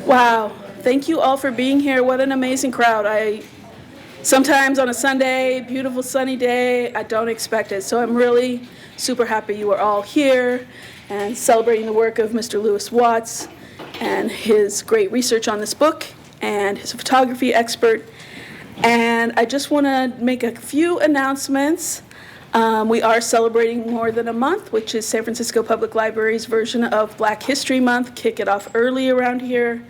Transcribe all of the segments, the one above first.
Wow. Thank you all for being here. What an amazing crowd. Sometimes on a Sunday, beautiful sunny day, I don't expect it. So I'm really super happy you are all here and celebrating the work of Mr. Lewis Watts and his great research on this book and his photography expert. And I just want to make a few announcements. We are celebrating more than a month, which is San Francisco Public Library's version of Black History Month. Kick it off early around here.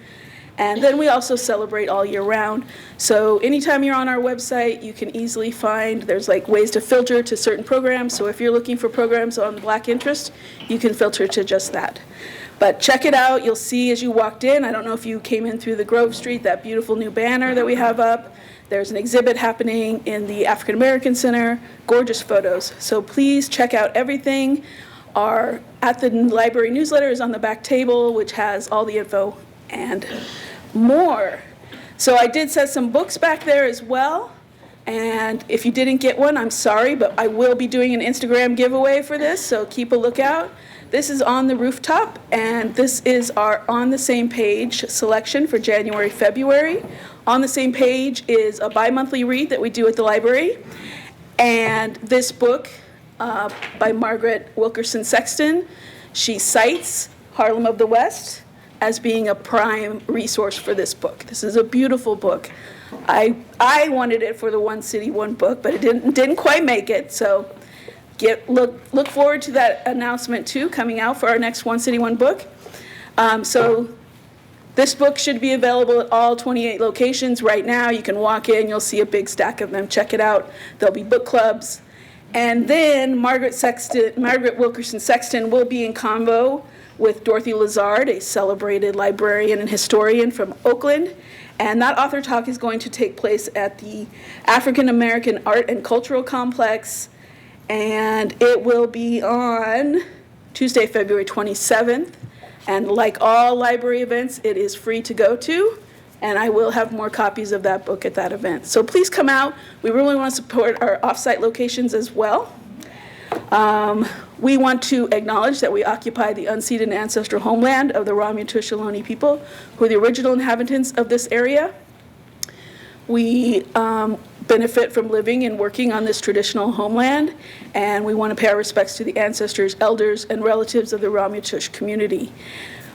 And then we also celebrate all year round. So anytime you're on our website, you can easily find, there's like ways to filter to certain programs. So if you're looking for programs on Black interest, you can filter to just that. But check it out. You'll see as you walked in, I don't know if you came in through the Grove Street, that beautiful new banner that we have up. There's an exhibit happening in the African American Center, gorgeous photos. So please check out everything. Our At the Library newsletter is on the back table, which has all the info and more. So I did set some books back there as well. And if you didn't get one, I'm sorry, but I will be doing an Instagram giveaway for this, so keep a lookout. This is On the Rooftop, and this is our On the Same Page selection for January, February. On the Same Page is a bi-monthly read that we do at the library. And this book by Margaret Wilkerson Sexton, she cites Harlem of the West as being a prime resource for this book. This is a beautiful book. I wanted it for the One City, One Book, but it didn't quite make it. So look forward to that announcement too, coming out for our next One City, One Book. So this book should be available at all 28 locations right now. You can walk in, you'll see a big stack of them. Check it out. There'll be book clubs. And then Margaret Wilkerson Sexton will be in convo with Dorothy Lazard, a celebrated librarian and historian from Oakland. And that author talk is going to take place at the African American Art and Cultural Complex. And it will be on Tuesday, February 27th. And like all library events, it is free to go to. And I will have more copies of that book at that event. So please come out. We really want to support our off-site locations as well. We want to acknowledge that we occupy the unceded ancestral homeland of the Ramaytush Ohlone people, who are the original inhabitants of this area. We benefit from living and working on this traditional homeland, and we want to pay our respects to the ancestors, elders, and relatives of the Ramaytush community.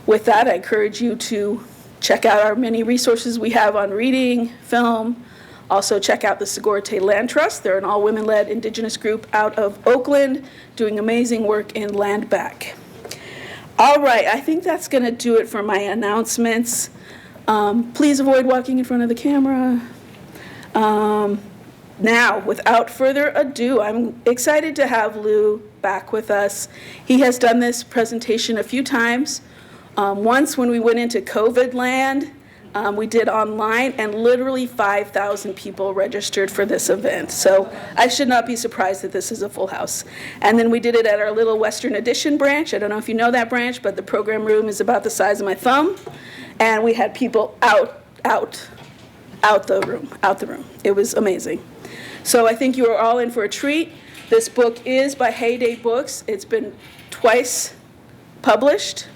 With that, I encourage you to check out our many resources we have on reading, film. Also check out the Segurite Land Trust. They're an all-women-led indigenous group out of Oakland doing amazing work in land back. All right, I think that's going to do it for my announcements. Please avoid walking in front of the camera. Now, without further ado, I'm excited to have Lou back with us. He has done this presentation a few times. Once when we went into COVID land, we did online, and literally 5,000 people registered for this event. So I should not be surprised that this is a full house. And then we did it at our little Western Addition branch. I don't know if you know that branch, but the program room is about the size of my thumb. And we had people out the room. It was amazing. So I think you are all in for a treat. This book is by Heyday Books. It's been twice published,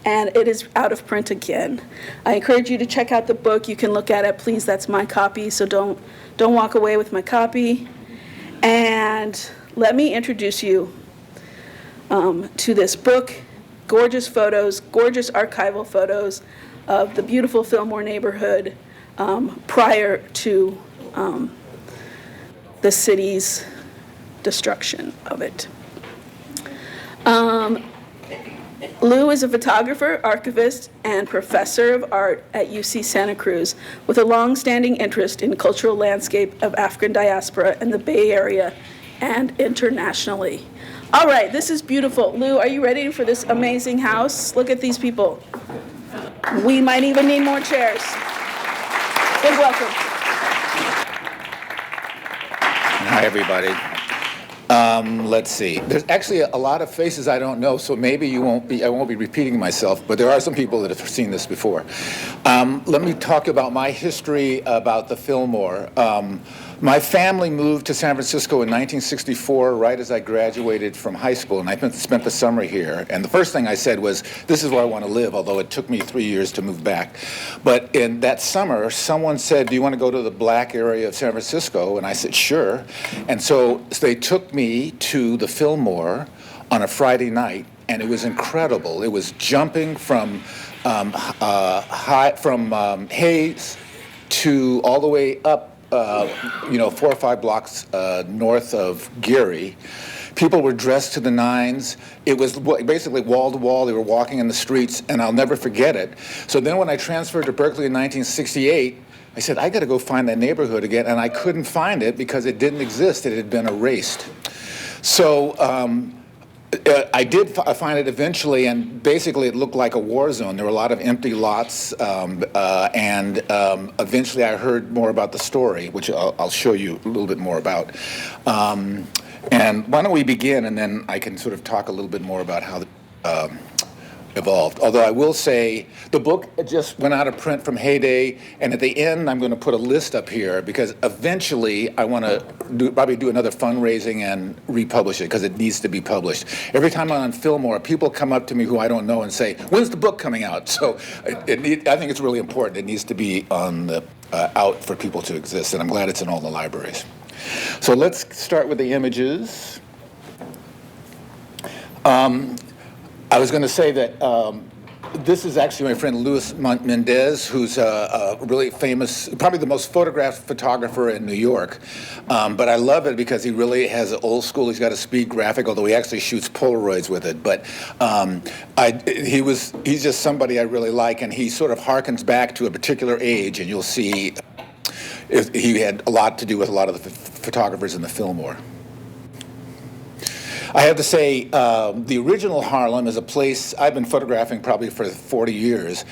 and it is out of print again. I encourage you to check out the book. You can look at it, please. That's my copy, so don't walk away with my copy. And let me introduce you to this book. Gorgeous photos, gorgeous archival photos of the beautiful Fillmore neighborhood prior to the city's destruction of it. Lou is a photographer, archivist, and professor of art at UC Santa Cruz with a long-standing interest in cultural landscape of African diaspora in the Bay Area and internationally. All right, this is beautiful. Lou, are you ready for this amazing house? Look at these people. We might even need more chairs. Good welcome. Hi, everybody. Let's see. There's actually a lot of faces I don't know, so maybe I won't be repeating myself, but there are some people that have seen this before. Let me talk about my history about the Fillmore. My family moved to San Francisco in 1964, right as I graduated from high school, and I spent the summer here. And the first thing I said was, this is where I want to live, although it took me 3 years to move back. But in that summer, someone said, do you want to go to the black area of San Francisco? And I said, sure. And so they took me to the Fillmore on a Friday night, and it was incredible. It was jumping from Hayes to all the way up 4 or 5 blocks north of Geary. People were dressed to the nines. It was basically wall to wall. They were walking in the streets, and I'll never forget it. So then when I transferred to Berkeley in 1968, I said, I got to go find that neighborhood again, and I couldn't find it because it didn't exist. It had been erased. So I did find it eventually, and basically it looked like a war zone. There were a lot of empty lots, and eventually I heard more about the story, which I'll show you a little bit more about. And why don't we begin, and then I can sort of talk a little bit more about how the evolved. Although I will say the book just went out of print from Heyday, and at the end I'm going to put a list up here because eventually I want to probably do another fundraising and republish it because it needs to be published. Every time I'm on Fillmore, people come up to me who I don't know and say, when's the book coming out? So I think it's really important. It needs to be on the, out for people to exist, and I'm glad it's in all the libraries. So let's start with the images. I was going to say that this is actually my friend Luis Mendez, who's a really famous, probably the most photographed photographer in New York. But I love it because he really has an old school. He's got a speed graphic, although he actually shoots Polaroids with it. But he's just somebody I really like, and he sort of harkens back to a particular age, and you'll see he had a lot to do with a lot of the photographers in the Fillmore. I have to say, the original Harlem is a place I've been photographing probably for 40 years,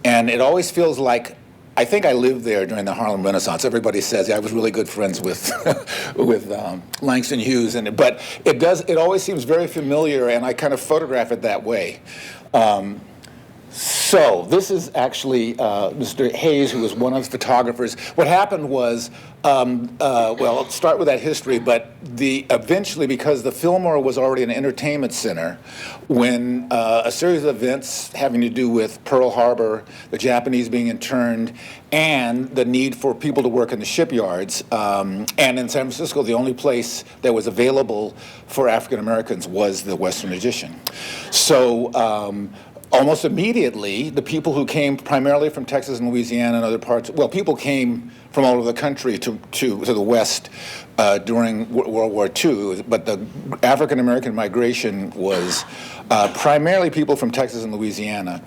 and it always feels like, I think I lived there during the Harlem Renaissance. Everybody says, yeah, I was really good friends with with Langston Hughes, but it always seems very familiar, and I kind of photograph it that way. So this is actually Mr. Hayes, who was one of the photographers. What happened was, well, let's start with that history, but eventually, because the Fillmore was already an entertainment center, when a series of events having to do with Pearl Harbor, the Japanese being interned, and the need for people to work in the shipyards, and in San Francisco, the only place that was available for African Americans was the Western Addition. So almost immediately, the people who came primarily from Texas and Louisiana and other parts, well, people came from all over the country to the West during World War II, but the African-American migration was primarily people from Texas and Louisiana,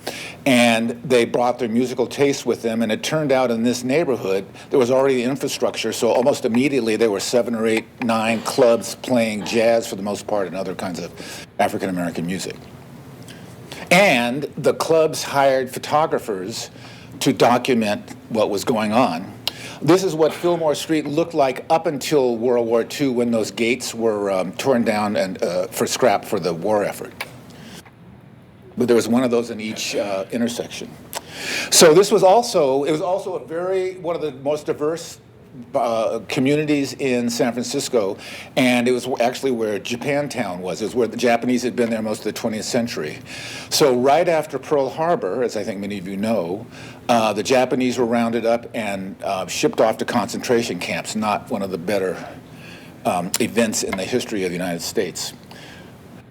and they brought their musical tastes with them, and it turned out in this neighborhood, there was already the infrastructure, so almost immediately there were 7 or 8, 9 clubs playing jazz for the most part and other kinds of African-American music. And the clubs hired photographers to document what was going on. This is what Fillmore Street looked like up until World War II, when those gates were torn down and for scrap for the war effort. But there was one of those in each intersection. So this was also, it was also one of the most diverse communities in San Francisco, and it was actually where Japantown was. It was where the Japanese had been there most of the 20th century. So right after Pearl Harbor, as I think many of you know, the Japanese were rounded up and shipped off to concentration camps, not one of the better events in the history of the United States.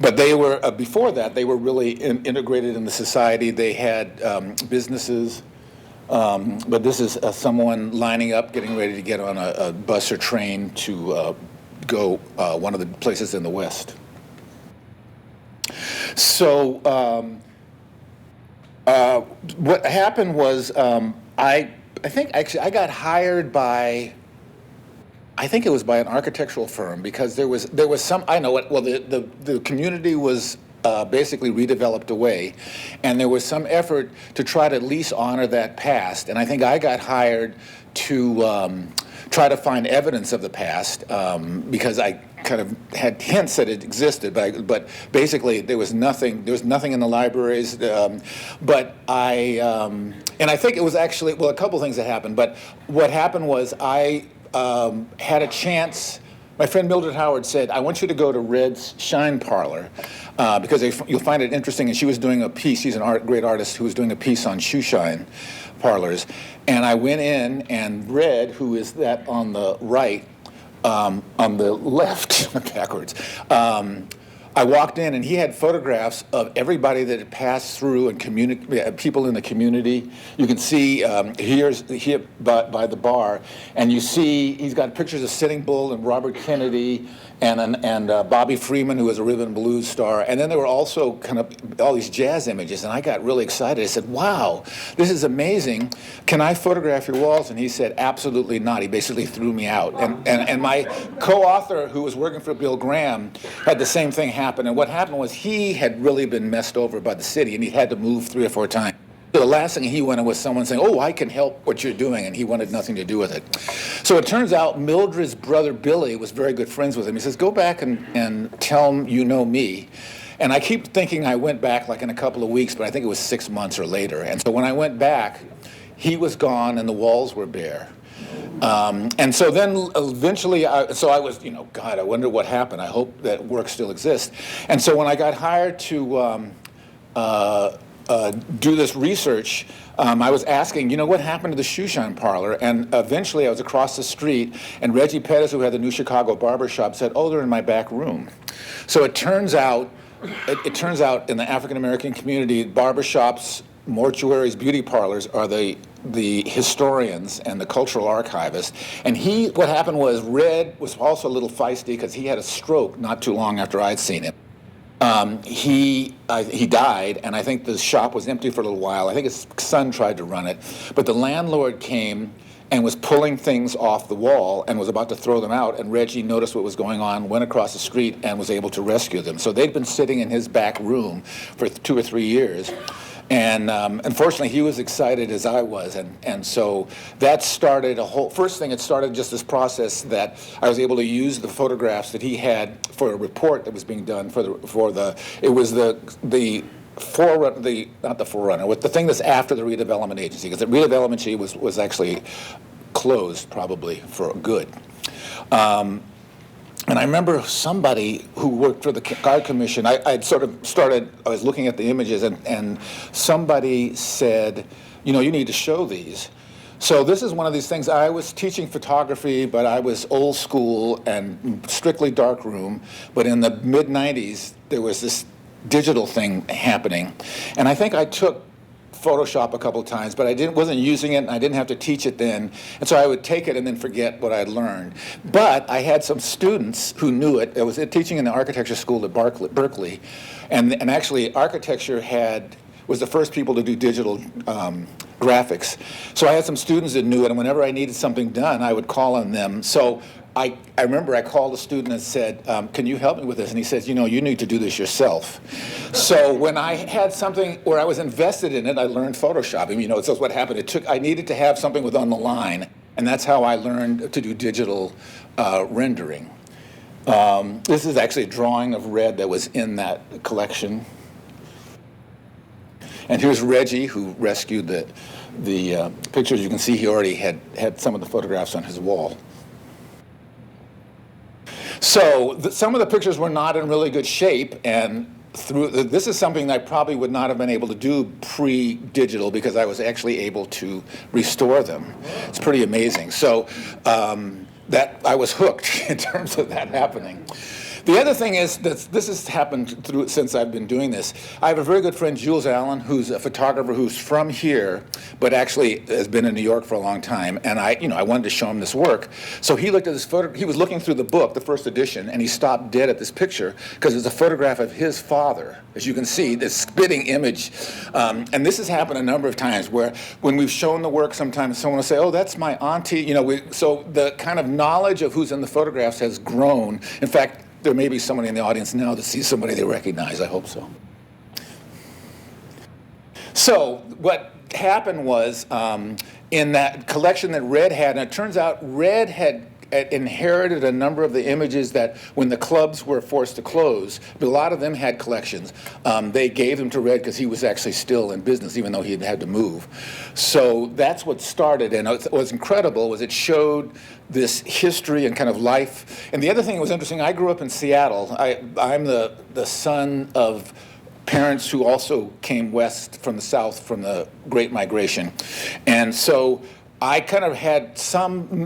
But they were, before that, they were really integrated in the society. They had businesses. But this is someone lining up, getting ready to get on a bus or train to go one of the places in the West. So what happened was I think actually I got hired by, I think it was by an architectural firm, because there was some, I know it, well, the community was basically redeveloped away, and there was some effort to try to at least honor that past. And I think I got hired to try to find evidence of the past, because I kind of had hints that it existed, but basically there was nothing in the libraries. But and I think it was actually, well, a couple things that happened. But what happened was I had a chance. My friend Mildred Howard said, I want you to go to Red's Shine Parlor because you'll find it interesting. And she was doing a piece. She's a great artist who was doing a piece on shoe shine parlors. And I went in, and Red, who is that on the right, on the left, backwards, I walked in, and he had photographs of everybody that had passed through and people in the community. You can see here by the bar, and you see he's got pictures of Sitting Bull and Robert Kennedy and Bobby Freeman, who was a rhythm and blues star. And then there were also kind of all these jazz images, and I got really excited. I said, wow, this is amazing. Can I photograph your walls? And he said, absolutely not. He basically threw me out. And my co-author, who was working for Bill Graham, had the same thing happen. And what happened was he had really been messed over by the city, and he had to move 3 or 4 times. So the last thing he wanted was someone saying, oh, I can help what you're doing, and he wanted nothing to do with it. So it turns out Mildred's brother Billy was very good friends with him. He says, go back and tell him you know me. And I keep thinking I went back like in a couple of weeks, but I think it was 6 months or later. And so when I went back, he was gone and the walls were bare. And so then eventually, I was, God, I wonder what happened. I hope that work still exists. And so when I got hired to do this research, I was asking, what happened to the shoe shine parlor? And eventually I was across the street, and Reggie Pettis, who had the New Chicago Barber Shop, said, oh, they're in my back room. So it turns out in the African American community, barbershops, mortuaries, beauty parlors are the historians and the cultural archivists. And what happened was Red was also a little feisty because he had a stroke not too long after I'd seen him. He died, and I think the shop was empty for a little while. I think his son tried to run it, but the landlord came and was pulling things off the wall and was about to throw them out, and Reggie noticed what was going on, went across the street, and was able to rescue them. So they'd been sitting in his back room for 2 or 3 years. And unfortunately, he was excited as I was, and so that started first thing, it started just this process that I was able to use the photographs that he had for a report that was being done not the forerunner, with the thing that's after the redevelopment agency, because the redevelopment agency was actually closed probably for good. And I remember somebody who worked for the Guard Commission, I was looking at the images, and somebody said, you need to show these. So this is one of these things. I was teaching photography, but I was old school and strictly darkroom. But in the mid-'90s, there was this digital thing happening. And I think I took Photoshop a couple of times, but I wasn't using it, and I didn't have to teach it then. And so I would take it and then forget what I'd learned. But I had some students who knew it. I was teaching in the architecture school at Berkeley, and actually architecture was the first people to do digital graphics. So I had some students that knew it, and whenever I needed something done, I would call on them. So I remember I called a student and said, can you help me with this? And he says, you need to do this yourself. So when I had something where I was invested in it, I learned Photoshopping. So what happened. I needed to have something with on the line, and that's how I learned to do digital rendering. This is actually a drawing of Red that was in that collection. And here's Reggie, who rescued the pictures. You can see he already had some of the photographs on his wall. So some of the pictures were not in really good shape, and this is something that I probably would not have been able to do pre-digital because I was actually able to restore them. It's pretty amazing. So that I was hooked in terms of that happening. The other thing is that this has happened since I've been doing this. I have a very good friend, Jules Allen, who's a photographer who's from here, but actually has been in New York for a long time. And I wanted to show him this work. So he looked at this photo. He was looking through the book, the first edition, and he stopped dead at this picture because it's a photograph of his father. As you can see, this spitting image. And this has happened a number of times where when we've shown the work, sometimes someone will say, oh, that's my auntie. So the kind of knowledge of who's in the photographs has grown. In fact, there may be somebody in the audience now that sees somebody they recognize. I hope so. So what happened was in that collection that Red had, and it turns out Red had inherited a number of the images that when the clubs were forced to close, a lot of them had collections. They gave them to Red because he was actually still in business, even though he had had to move. So that's what started, and what was incredible was it showed this history and kind of life. And the other thing that was interesting, I grew up in Seattle. I'm the son of parents who also came west from the South from the Great Migration. And so I kind of had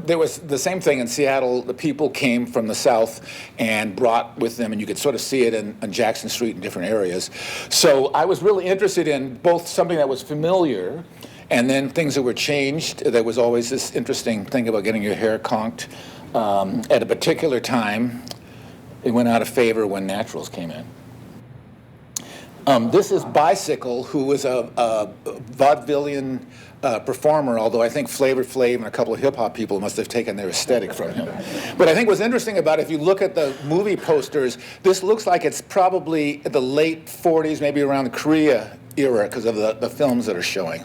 there was the same thing in Seattle. The people came from the South and brought with them, and you could sort of see it on Jackson Street in different areas. So I was really interested in both something that was familiar and then things that were changed. There was always this interesting thing about getting your hair conked at a particular time. It went out of favor when naturals came in. This is Bicycle, who was a vaudevillian performer, although I think Flavor Flav and a couple of hip-hop people must have taken their aesthetic from him. But I think what's interesting about it, if you look at the movie posters, this looks like it's probably the late 40s, maybe around the Korea era, because of the films that are showing.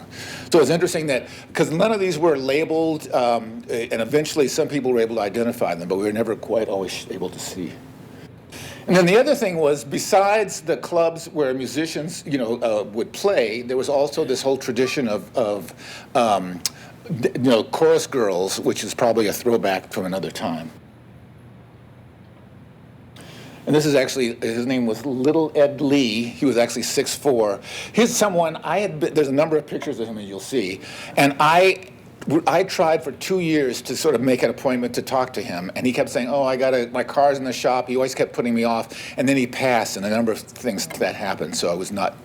So it's interesting that, because none of these were labeled, and eventually some people were able to identify them, but we were never quite always able to see. And then the other thing was, besides the clubs where musicians, would play, there was also this whole tradition of chorus girls, which is probably a throwback from another time. And this is actually, his name was Little Ed Lee. He was actually 6'4". Here's someone, there's a number of pictures of him, and you'll see. And I tried for 2 years to sort of make an appointment to talk to him, and he kept saying, my car's in the shop. He always kept putting me off, and then he passed, and a number of things that happened, so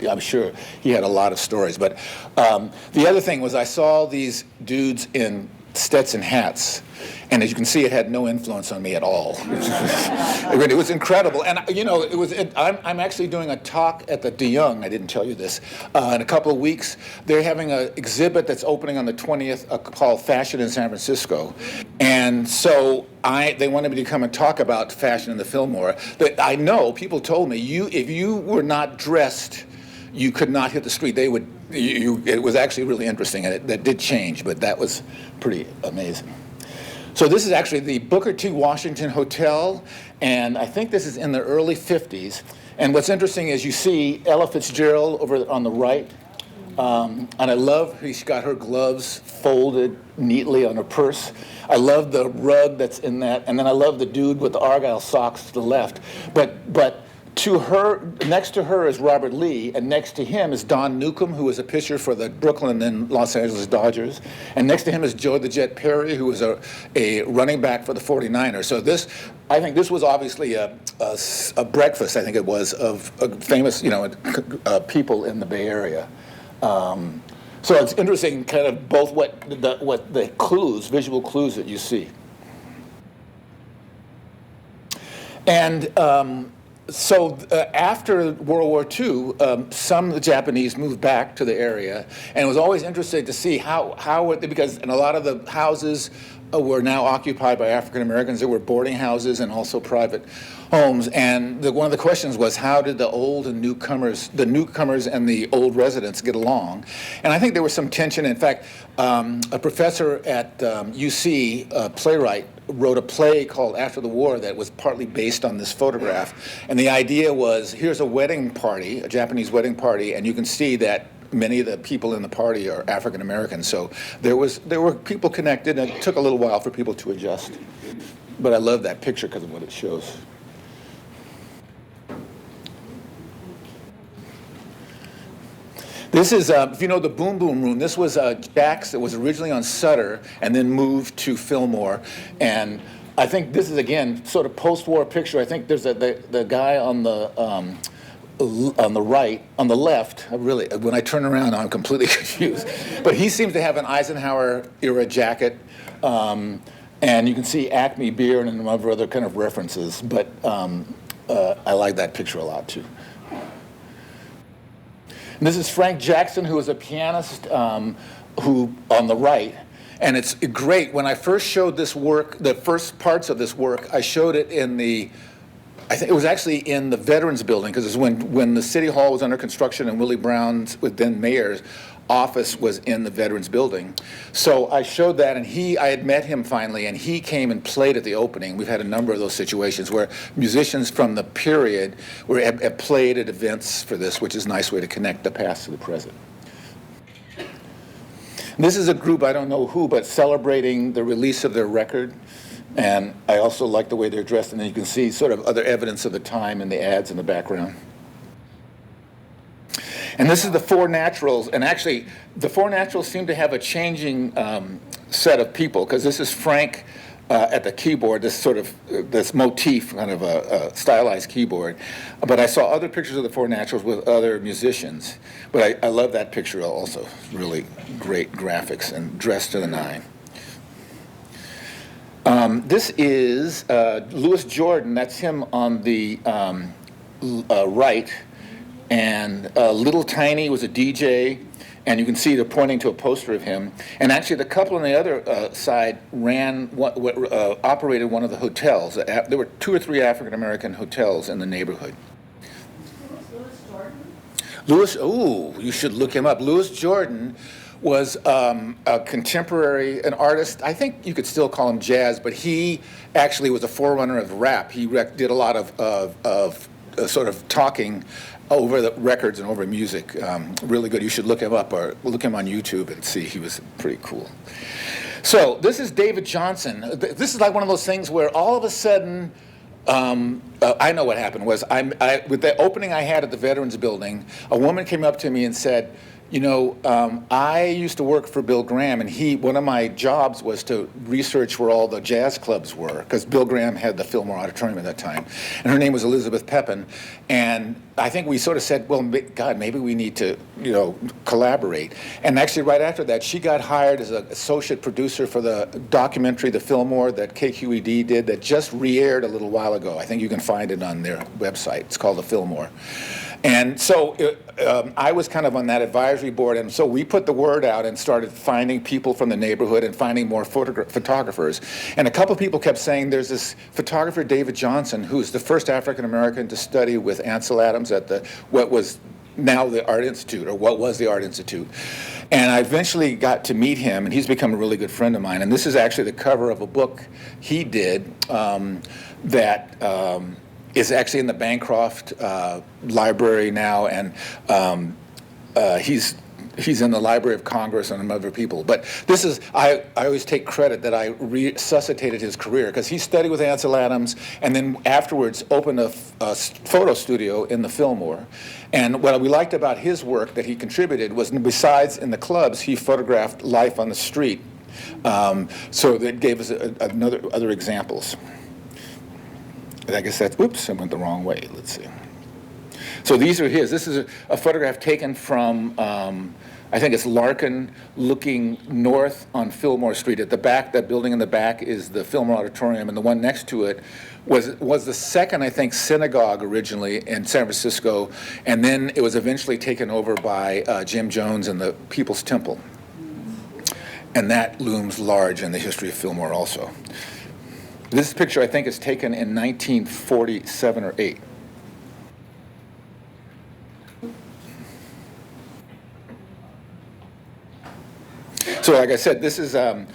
I'm sure he had a lot of stories. But the other thing was I saw these dudes in Stetson hats, and as you can see, it had no influence on me at all. It was incredible, and I'm actually doing a talk at the De Young. I didn't tell you this. In a couple of weeks, they're having an exhibit that's opening on the 20th called Fashion in San Francisco, and so they wanted me to come and talk about fashion in the Fillmore. I know people told me if you were not dressed, you could not hit the street. It was actually really interesting, and that did change, but that was pretty amazing. So this is actually the Booker T. Washington Hotel, and I think this is in the early 50s. And what's interesting is you see Ella Fitzgerald over on the right, and I love she's got her gloves folded neatly on her purse. I love the rug that's in that, and then I love the dude with the Argyle socks to the left. But to her, next to her is Robert Lee, and next to him is Don Newcomb, who was a pitcher for the Brooklyn and Los Angeles Dodgers. And next to him is Joe the Jet Perry, who was a running back for the 49ers. So I think this was obviously a breakfast, I think it was, of famous, people in the Bay Area. So it's interesting, kind of both what the clues, visual clues that you see. And so after World War II, some of the Japanese moved back to the area, and it was always interesting to see because a lot of the houses were now occupied by African Americans. There were boarding houses and also private homes, and one of the questions was, how did the old and newcomers and the old residents get along? And I think there was some tension. In fact, a professor at UC, a playwright, wrote a play called After the War that was partly based on this photograph. And the idea was, here's a wedding party, a Japanese wedding party, and you can see that many of the people in the party are African Americans. So there were people connected, and it took a little while for people to adjust. But I love that picture because of what it shows. This is, if you know the Boom Boom Room, this was Jack's that was originally on Sutter and then moved to Fillmore. And I think this is, again, sort of post-war picture. I think there's the guy on the right, on the left, when I turn around, I'm completely confused. But he seems to have an Eisenhower-era jacket. And you can see Acme beer and a number of other kind of references. But I like that picture a lot, too. And this is Frank Jackson, who was a pianist who on the right. And it's great. When I first showed this work, the first parts of this work, I showed it I think it was actually in the Veterans Building, because it was when the City Hall was under construction and Willie Brown's, with then mayor, office was in the Veterans Building. So I showed that, and I had met him finally, and he came and played at the opening. We've had a number of those situations where musicians from the period have played at events for this, which is a nice way to connect the past to the present. This is a group, I don't know who, but celebrating the release of their record. And I also like the way they're dressed, and then you can see sort of other evidence of the time in the ads in the background. And this is the Four Naturals, and actually, the Four Naturals seem to have a changing set of people, because this is Frank at the keyboard, this motif, kind of a stylized keyboard. But I saw other pictures of the Four Naturals with other musicians. But I love that picture also. Really great graphics and dressed to the nine. This is Louis Jordan. That's him on the right. And Little Tiny was a DJ. And you can see they're pointing to a poster of him. And actually, the couple on the other side operated one of the hotels. There were 2 or 3 African-American hotels in the neighborhood. Louis, you should look him up. Louis Jordan was a contemporary, an artist. I think you could still call him jazz, but he actually was a forerunner of rap. He did a lot of sort of talking over the records and over music. Really good. You should look him up or look him on YouTube and see. He was pretty cool. So this is David Johnson. This is like one of those things where all of a sudden, I know what happened was with the opening I had at the Veterans Building, a woman came up to me and said, you know, I used to work for Bill Graham, and one of my jobs was to research where all the jazz clubs were, because Bill Graham had the Fillmore Auditorium at that time. And her name was Elizabeth Pepin. And I think we sort of said, well, God, maybe we need to, collaborate. And actually, right after that, she got hired as an associate producer for the documentary, The Fillmore, that KQED did, that just re-aired a little while ago. I think you can find it on their website. It's called The Fillmore. And so I was kind of on that advisory board, and so we put the word out and started finding people from the neighborhood and finding more photographers. And a couple of people kept saying there's this photographer, David Johnson, who's the first African-American to study with Ansel Adams at what was now the Art Institute, or what was the Art Institute. And I eventually got to meet him, and he's become a really good friend of mine. And this is actually the cover of a book he did that is actually in the Bancroft Library now, and he's in the Library of Congress and other people. But this is, I always take credit that I resuscitated his career, because he studied with Ansel Adams and then afterwards opened a photo studio in the Fillmore. And what we liked about his work that he contributed was, besides in the clubs, he photographed life on the street. So that gave us other examples. I guess that's, oops, I went the wrong way. Let's see. So these are his. This is a photograph taken from, I think it's Larkin, looking north on Fillmore Street. At the back, that building in the back is the Fillmore Auditorium, and the one next to it was the second, I think, synagogue originally in San Francisco, and then it was eventually taken over by Jim Jones and the People's Temple. And that looms large in the history of Fillmore also. This picture, I think, is taken in 1947 or 8. So, like I said, this is the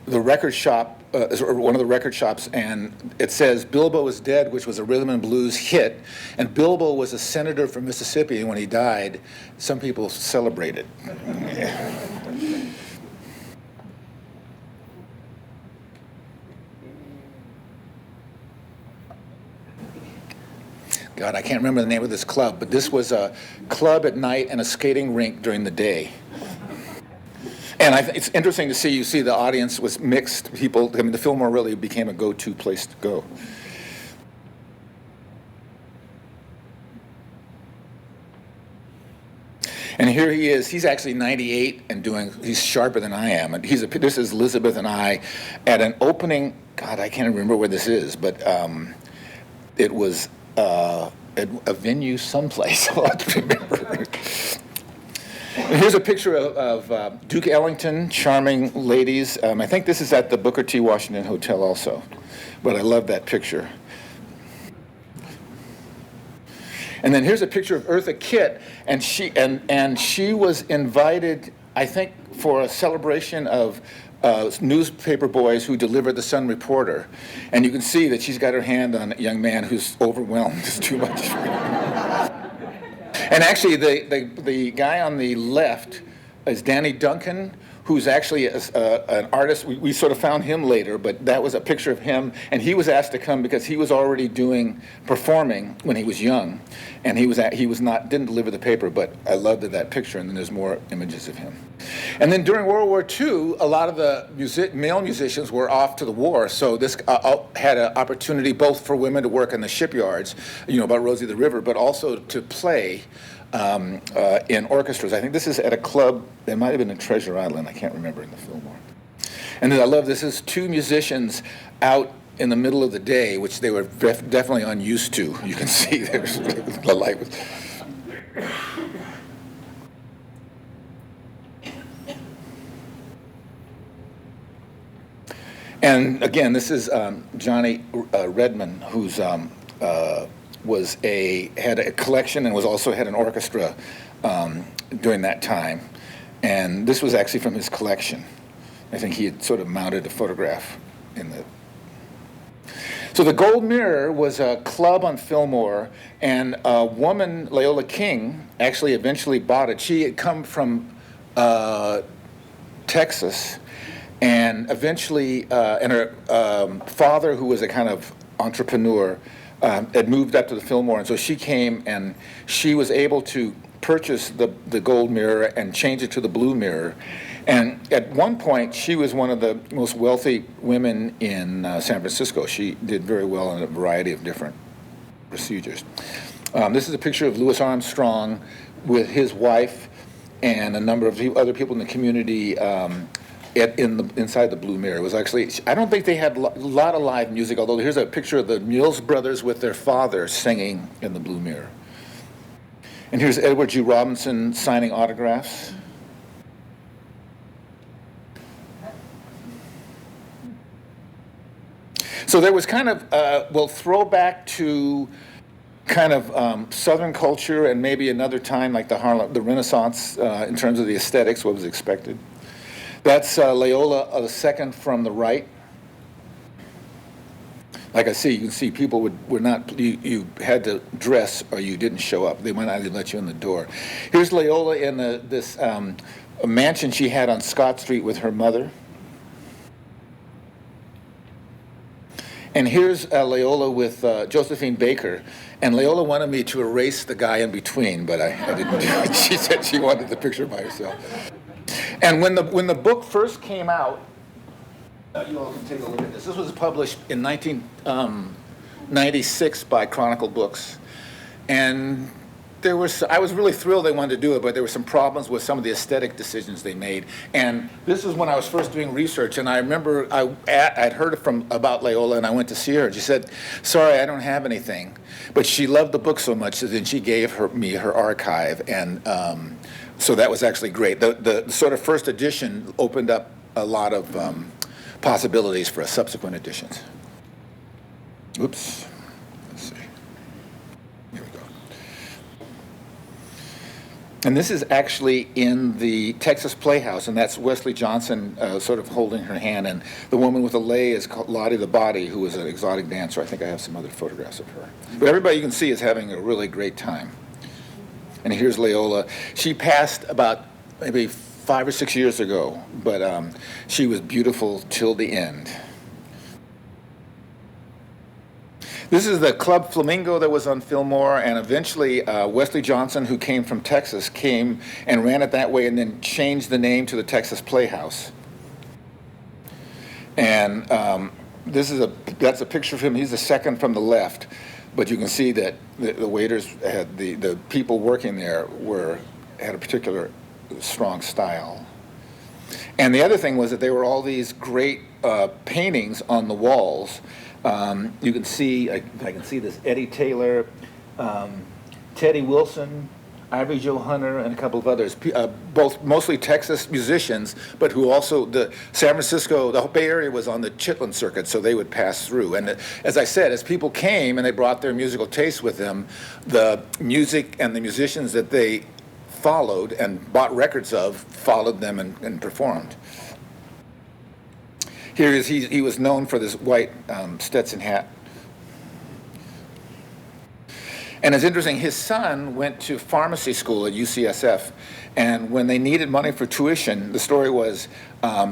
record shop, or one of the record shops, and it says Bilbo is Dead, which was a rhythm and blues hit. And Bilbo was a senator from Mississippi, and when he died, some people celebrated. God, I can't remember the name of this club, but this was a club at night and a skating rink during the day. And it's interesting to see, you see the audience was mixed people. I mean, the Fillmore really became a go-to place to go. And here he is. He's actually 98 and he's sharper than I am. And this is Elizabeth and I at an opening. God, I can't remember where this is, but it was a venue someplace. I'll have to remember. And here's a picture of Duke Ellington, charming ladies. I think this is at the Booker T. Washington Hotel also, but I love that picture. And then here's a picture of Eartha Kitt, and she was invited, I think, for a celebration of newspaper boys who delivered the Sun Reporter. And you can see that she's got her hand on a young man who's overwhelmed. It's too much. And actually, the guy on the left is Danny Duncan, who's actually an artist. We sort of found him later, but that was a picture of him, and he was asked to come because he was already performing when he was young, and didn't deliver the paper, but I loved that picture, and then there's more images of him. And then during World War II, a lot of the male musicians were off to the war, so this had an opportunity both for women to work in the shipyards, about Rosie the River, but also to play in orchestras. I think this is at a club, it might have been in Treasure Island, I can't remember, in the Fillmore. And then I love this is two musicians out in the middle of the day, which they were definitely unused to. You can see there's the light was. And again, this is Johnny Redman, who's had a collection and also had an orchestra during that time. And this was actually from his collection. I think he had sort of mounted a photograph in the... So the Gold Mirror was a club on Fillmore, and a woman, Leola King, actually eventually bought it. She had come from Texas, and eventually, and her father, who was a kind of entrepreneur, had moved up to the Fillmore, and so she came and she was able to purchase the Gold Mirror and change it to the Blue Mirror. And at one point, she was one of the most wealthy women in San Francisco. She did very well in a variety of different procedures. This is a picture of Louis Armstrong with his wife and a number of other people in the community inside the Blue Mirror. It was actually, I don't think they had a lot of live music, although here's a picture of the Mills brothers with their father singing in the Blue Mirror. And here's Edward G. Robinson signing autographs. So there was kind of, throwback to kind of Southern culture, and maybe another time like the Renaissance in terms of the aesthetics, what was expected. That's Leola II from the right. Like I see, you can see people were not, you had to dress or you didn't show up. They might not even let you in the door. Here's Leola in this mansion she had on Scott Street with her mother. And here's Leola with Josephine Baker. And Leola wanted me to erase the guy in between, but I didn't do it. She said she wanted the picture by herself. And when the book first came out, you all can take a look at this. This was published in 1996 by Chronicle Books. And I was really thrilled they wanted to do it, but there were some problems with some of the aesthetic decisions they made. And this is when I was first doing research, and I remember I'd heard about Leola, and I went to see her, and she said, sorry, I don't have anything. But she loved the book so much that then she gave me her archive, and so that was actually great. The sort of first edition opened up a lot of possibilities for subsequent editions. Oops. Let's see. Here we go. And this is actually in the Texas Playhouse, and that's Wesley Johnson sort of holding her hand, and the woman with the lei is called Lottie the Body, who was an exotic dancer. I think I have some other photographs of her. But everybody you can see is having a really great time. And here's Leola. She passed about maybe 5 or 6 years ago, but she was beautiful till the end. This is the Club Flamingo that was on Fillmore, and eventually Wesley Johnson, who came from Texas, came and ran it that way and then changed the name to the Texas Playhouse. And that's a picture of him. He's the second from the left, but you can see that the waiters had, the people working there had a particular strong style. And the other thing was that there were all these great paintings on the walls. You can see, I can see this Eddie Taylor, Teddy Wilson, Ivy Joe Hunter, and a couple of others, both mostly Texas musicians, but who also, the San Francisco, the Bay Area was on the Chitlin circuit, so they would pass through. And as I said, as people came and they brought their musical tastes with them, the music and the musicians that they followed and bought records of followed them and performed. Here is, he was known for this white Stetson hat. And it's interesting, his son went to pharmacy school at UCSF, and when they needed money for tuition, the story was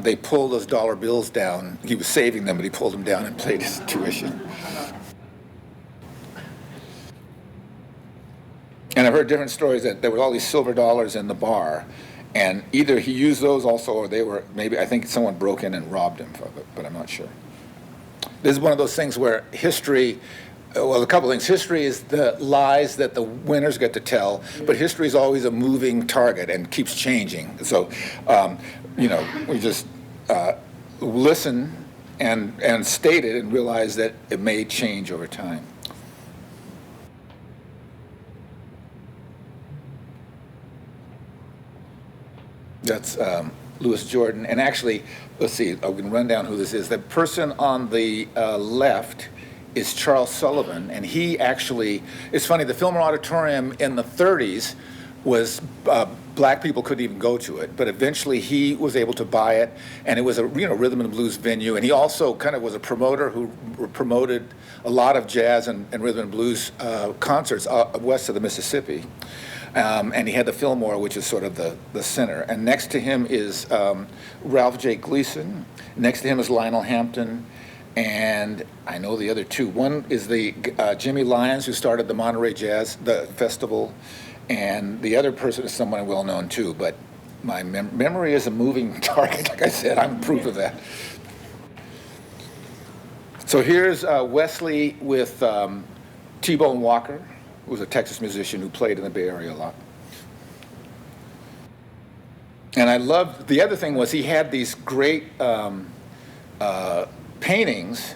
they pulled those dollar bills down. He was saving them, but he pulled them down and paid his tuition. And I've heard different stories that there were all these silver dollars in the bar, and either he used those also, or they were, maybe, I think someone broke in and robbed him of it, but I'm not sure. This is one of those things where history, well, a couple things. History is the lies that the winners get to tell, but history is always a moving target and keeps changing. So, we just listen and state it and realize that it may change over time. That's Louis Jordan. And actually, let's see, I can run down who this is. The person on the left is Charles Sullivan, and he actually, it's funny, the Fillmore Auditorium in the 30s was, black people couldn't even go to it, but eventually he was able to buy it, and it was a rhythm and blues venue, and he also kind of was a promoter who promoted a lot of jazz and rhythm and blues concerts west of the Mississippi. And he had the Fillmore, which is sort of the center. And next to him is Ralph J. Gleason. Next to him is Lionel Hampton. And I know the other two. One is the Jimmy Lyons, who started the Monterey Jazz Festival. And the other person is someone well known too. But my memory is a moving target. Like I said, I'm proof of that. So here's Wesley with T-Bone Walker, who was a Texas musician who played in the Bay Area a lot. And I loved, the other thing was he had these great paintings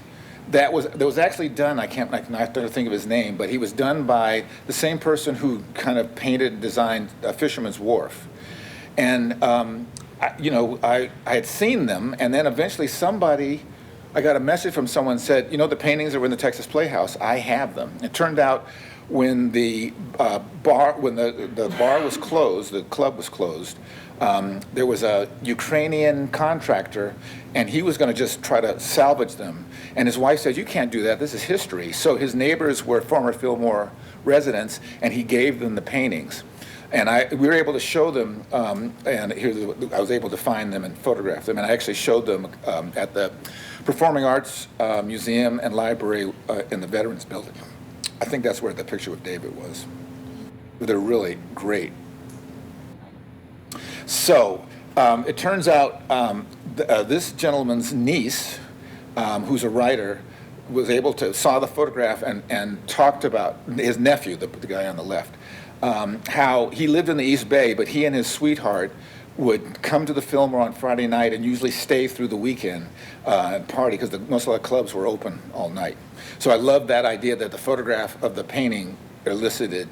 that was actually done, I don't think of his name, but he was done by the same person who kind of painted and designed Fisherman's Wharf. And, I had seen them, and then eventually I got a message from someone said, the paintings that were in the Texas Playhouse, I have them. It turned out when the bar was closed, the club was closed, there was a Ukrainian contractor, and he was going to just try to salvage them. And his wife said, "You can't do that. This is history." So his neighbors were former Fillmore residents, and he gave them the paintings. And we were able to show them, and I was able to find them and photograph them. And I actually showed them at the Performing Arts Museum and Library in the Veterans Building. I think that's where the picture with David was. They're really great. So it turns out this gentleman's niece, who's a writer, was able to saw the photograph and talked about his nephew, the guy on the left, how he lived in the East Bay, but he and his sweetheart would come to the Fillmore on Friday night and usually stay through the weekend and party because most of the clubs were open all night. So I love that idea that the photograph of the painting elicited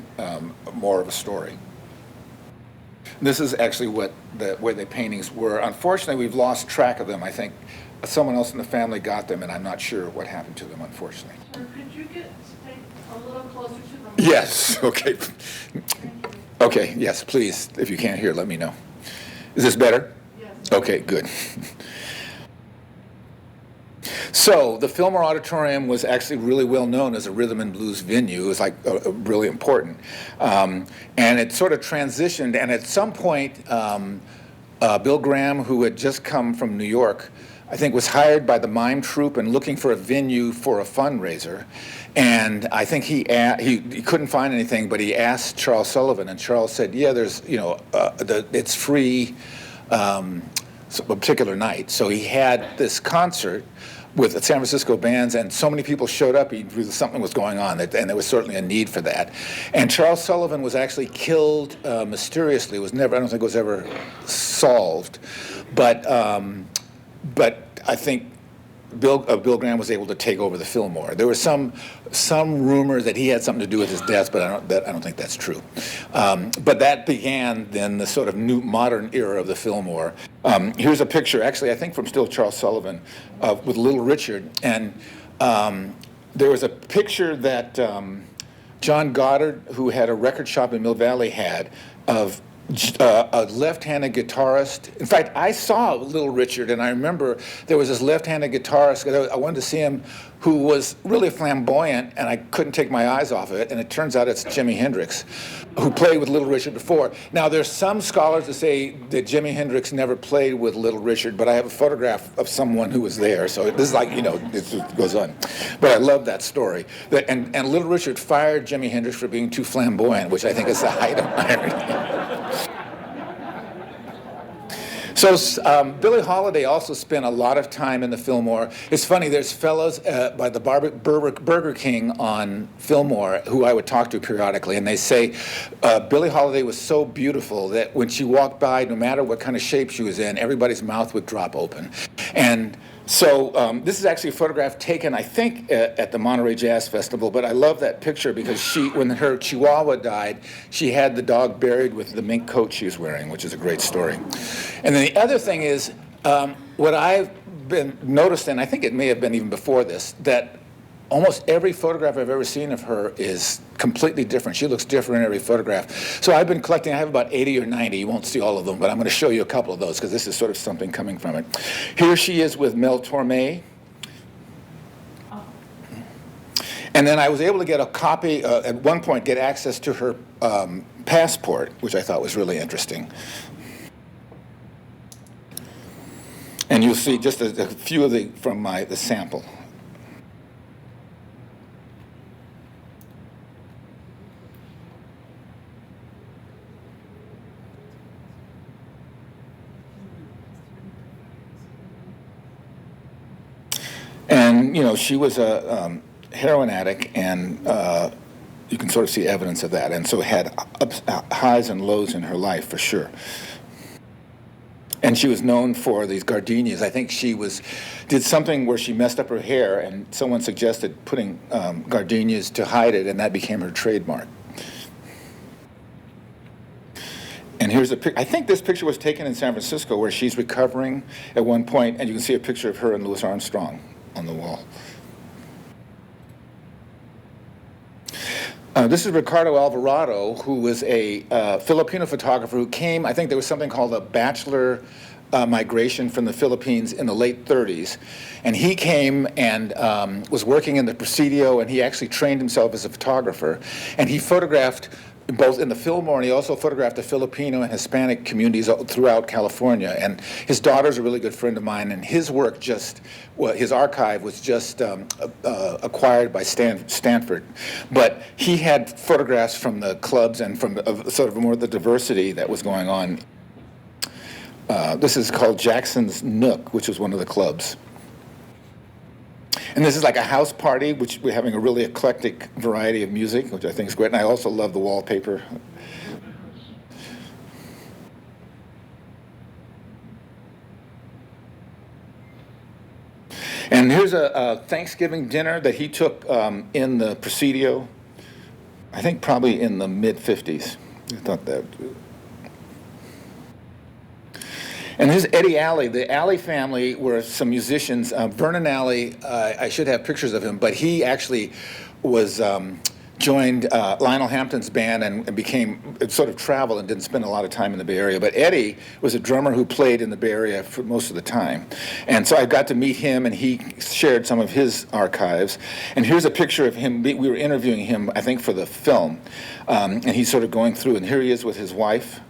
more of a story. This is actually where the paintings were. Unfortunately, we've lost track of them. I think someone else in the family got them, and I'm not sure what happened to them, unfortunately. Sir, could you stay a little closer to them? Yes, okay. Okay, yes, please. If you can't hear, let me know. Is this better? Yes. Okay, good. So the Fillmore Auditorium was actually really well known as a rhythm and blues venue. It was like really important. And it sort of transitioned, and at some point, Bill Graham, who had just come from New York, I think was hired by the mime troupe and looking for a venue for a fundraiser. And I think he couldn't find anything, but he asked Charles Sullivan, and Charles said, yeah, there's, it's free a particular night. So he had this concert with the San Francisco bands, and so many people showed up, something was going on, and there was certainly a need for that. And Charles Sullivan was actually killed mysteriously. I don't think it was ever solved. But I think Bill Graham was able to take over the Fillmore. There was some rumor that he had something to do with his death, but I don't think that's true. But that began then the sort of new modern era of the Fillmore. Here's a picture, actually, I think from still Charles Sullivan, with Little Richard. And there was a picture that John Goddard, who had a record shop in Mill Valley, had of a left-handed guitarist. In fact, I saw Little Richard, and I remember there was this left-handed guitarist, I wanted to see him, who was really flamboyant, and I couldn't take my eyes off of it, and it turns out it's Jimi Hendrix, who played with Little Richard before. Now, there's some scholars that say that Jimi Hendrix never played with Little Richard, but I have a photograph of someone who was there, so this is like, it just goes on. But I love that story. And Little Richard fired Jimi Hendrix for being too flamboyant, which I think is the height of irony. So Billie Holiday also spent a lot of time in the Fillmore. It's funny, there's fellows by the Burger King on Fillmore who I would talk to periodically, and they say Billie Holiday was so beautiful that when she walked by, no matter what kind of shape she was in, everybody's mouth would drop open. And so this is actually a photograph taken, I think, at the Monterey Jazz Festival, but I love that picture because when her Chihuahua died, she had the dog buried with the mink coat she was wearing, which is a great story. And then the other thing is, what I've been noticed, and I think it may have been even before this, that almost every photograph I've ever seen of her is completely different. She looks different in every photograph. So I've been collecting, I have about 80 or 90. You won't see all of them, but I'm going to show you a couple of those because this is sort of something coming from it. Here she is with Mel Torme. And then I was able to get a copy, at one point, get access to her passport, which I thought was really interesting. And you'll see just a few of from the sample. And, she was a heroin addict, and you can sort of see evidence of that. And so had highs and lows in her life, for sure. And she was known for these gardenias. I think she did something where she messed up her hair, and someone suggested putting gardenias to hide it, and that became her trademark. And here's I think this picture was taken in San Francisco, where she's recovering at one point, and you can see a picture of her and Louis Armstrong on the wall. This is Ricardo Alvarado, who was a Filipino photographer who came, I think there was something called a bachelor migration from the Philippines in the late 30s. And he came and was working in the Presidio, and he actually trained himself as a photographer. And he photographed both in the Fillmore, and he also photographed the Filipino and Hispanic communities throughout California. And his daughter's a really good friend of mine, and his work his archive was just acquired by Stanford. But he had photographs from the clubs and from sort of more of the diversity that was going on. This is called Jackson's Nook, which was one of the clubs. And this is like a house party, which we're having a really eclectic variety of music, which I think is great. And I also love the wallpaper. And here's a Thanksgiving dinner that he took in the Presidio, I think probably in the mid-50s. I thought that. And here's Eddie Alley. The Alley family were some musicians. Vernon Alley, I should have pictures of him, but he actually joined Lionel Hampton's band and became sort of traveled and didn't spend a lot of time in the Bay Area. But Eddie was a drummer who played in the Bay Area for most of the time. And so I got to meet him, and he shared some of his archives. And here's a picture of him. We were interviewing him, I think, for the film. And he's sort of going through, and here he is with his wife.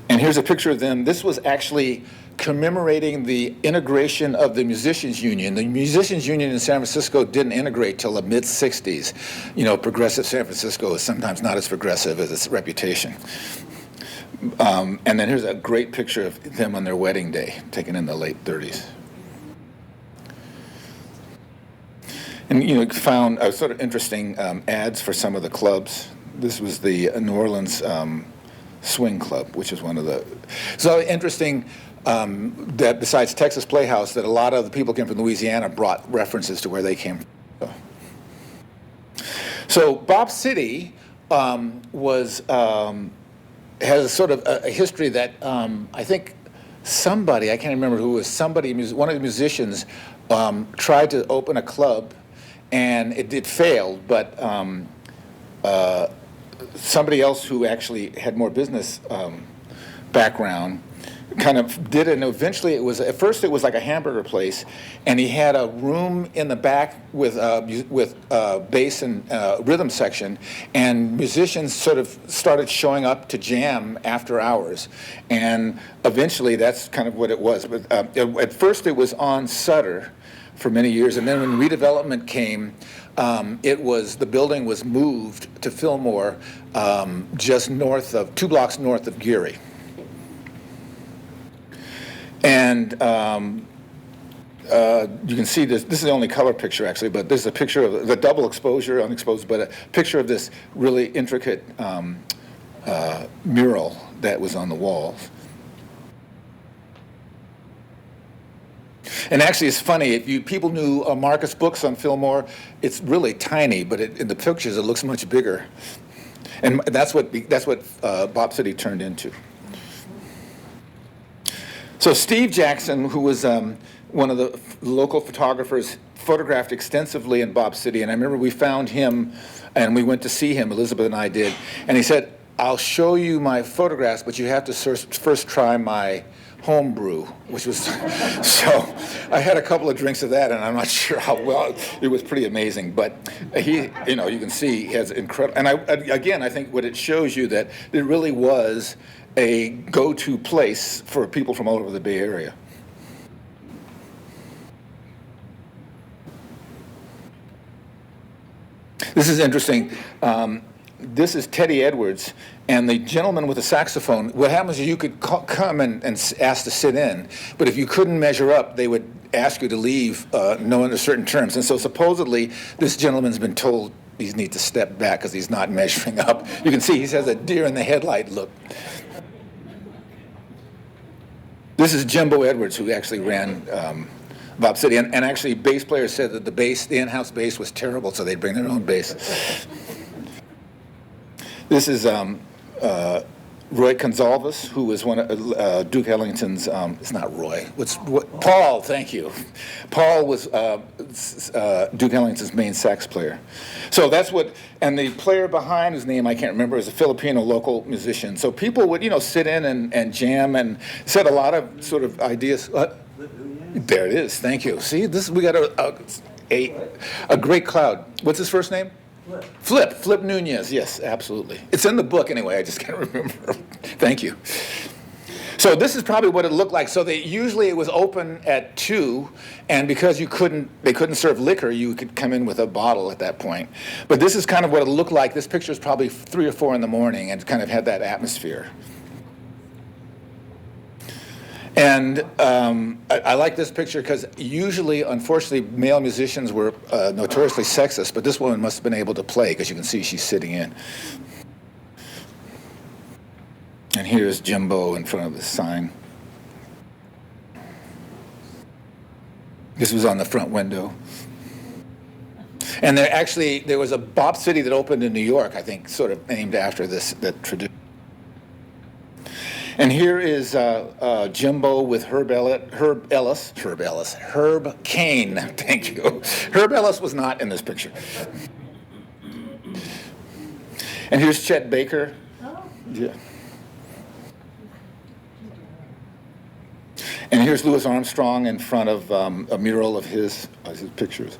And here's a picture of them. This was actually commemorating the integration of the Musicians Union. The Musicians Union in San Francisco didn't integrate till the mid-60s. Progressive San Francisco is sometimes not as progressive as its reputation. And then here's a great picture of them on their wedding day, taken in the late 30s. And found sort of interesting ads for some of the clubs. This was the New Orleans Swing Club, which is one of the... So interesting, that besides Texas Playhouse, that a lot of the people came from Louisiana brought references to where they came from. So Bob City has sort of a history that I think somebody, I can't remember who it was, somebody, one of the musicians tried to open a club, and it failed, but somebody else who actually had more business background kind of did it, and eventually at first it was like a hamburger place, and he had a room in the back with bass and rhythm section, and musicians sort of started showing up to jam after hours, and eventually that's kind of what it was. But at first it was on Sutter for many years, and then when redevelopment came, the building was moved to Fillmore, just 2 blocks north of Geary. And you can see this. This is the only color picture, actually, but this is a picture of the double exposure, unexposed, but a picture of this really intricate mural that was on the walls. And actually, it's funny. If people knew Marcus Books on Fillmore, it's really tiny, but in the pictures, it looks much bigger. And that's what Bob City turned into. So Steve Jackson, who was one of the local photographers, photographed extensively in Bob City, and I remember we found him, and we went to see him, Elizabeth and I did, and he said, "I'll show you my photographs, but you have to first try my home brew," which was, so I had a couple of drinks of that, and I'm not sure how well, it was pretty amazing, but you can see he has incredible, and I think what it shows you that there really was a go-to place for people from all over the Bay Area. This is interesting. This is Teddy Edwards, and the gentleman with the saxophone, what happens is you could come and ask to sit in, but if you couldn't measure up, they would ask you to leave, knowing certain terms. And so supposedly, this gentleman's been told he needs to step back because he's not measuring up. You can see he has a deer in the headlight look. This is Jimbo Edwards, who actually ran Bob City, and actually bass players said that the in-house bass was terrible, so they'd bring their own bass. This is Roy Gonzalez, who was one of Duke Ellington's, it's not Roy, Paul, thank you. Paul was Duke Ellington's main sax player. So that's and the player behind, whose name I can't remember, is a Filipino local musician. So people would, sit in and jam and said a lot of sort of ideas. There it is, thank you. See, we got a great crowd. What's his first name? Flip Nunez, yes, absolutely. It's in the book anyway, I just can't remember. Thank you. So this is probably what it looked like. So usually it was open at 2, and because they couldn't serve liquor, you could come in with a bottle at that point. But this is kind of what it looked like. This picture is probably 3 or 4 in the morning, and kind of had that atmosphere. And I like this picture because usually, unfortunately, male musicians were notoriously sexist, but this woman must have been able to play because you can see she's sitting in. And here's Jimbo in front of the sign. This was on the front window. And there was a Bob City that opened in New York, I think, sort of named after that tradition. And here is Jimbo with Herb Kane, thank you. Herb Ellis was not in this picture. And here's Chet Baker. Yeah. And here's Louis Armstrong in front of a mural of his pictures.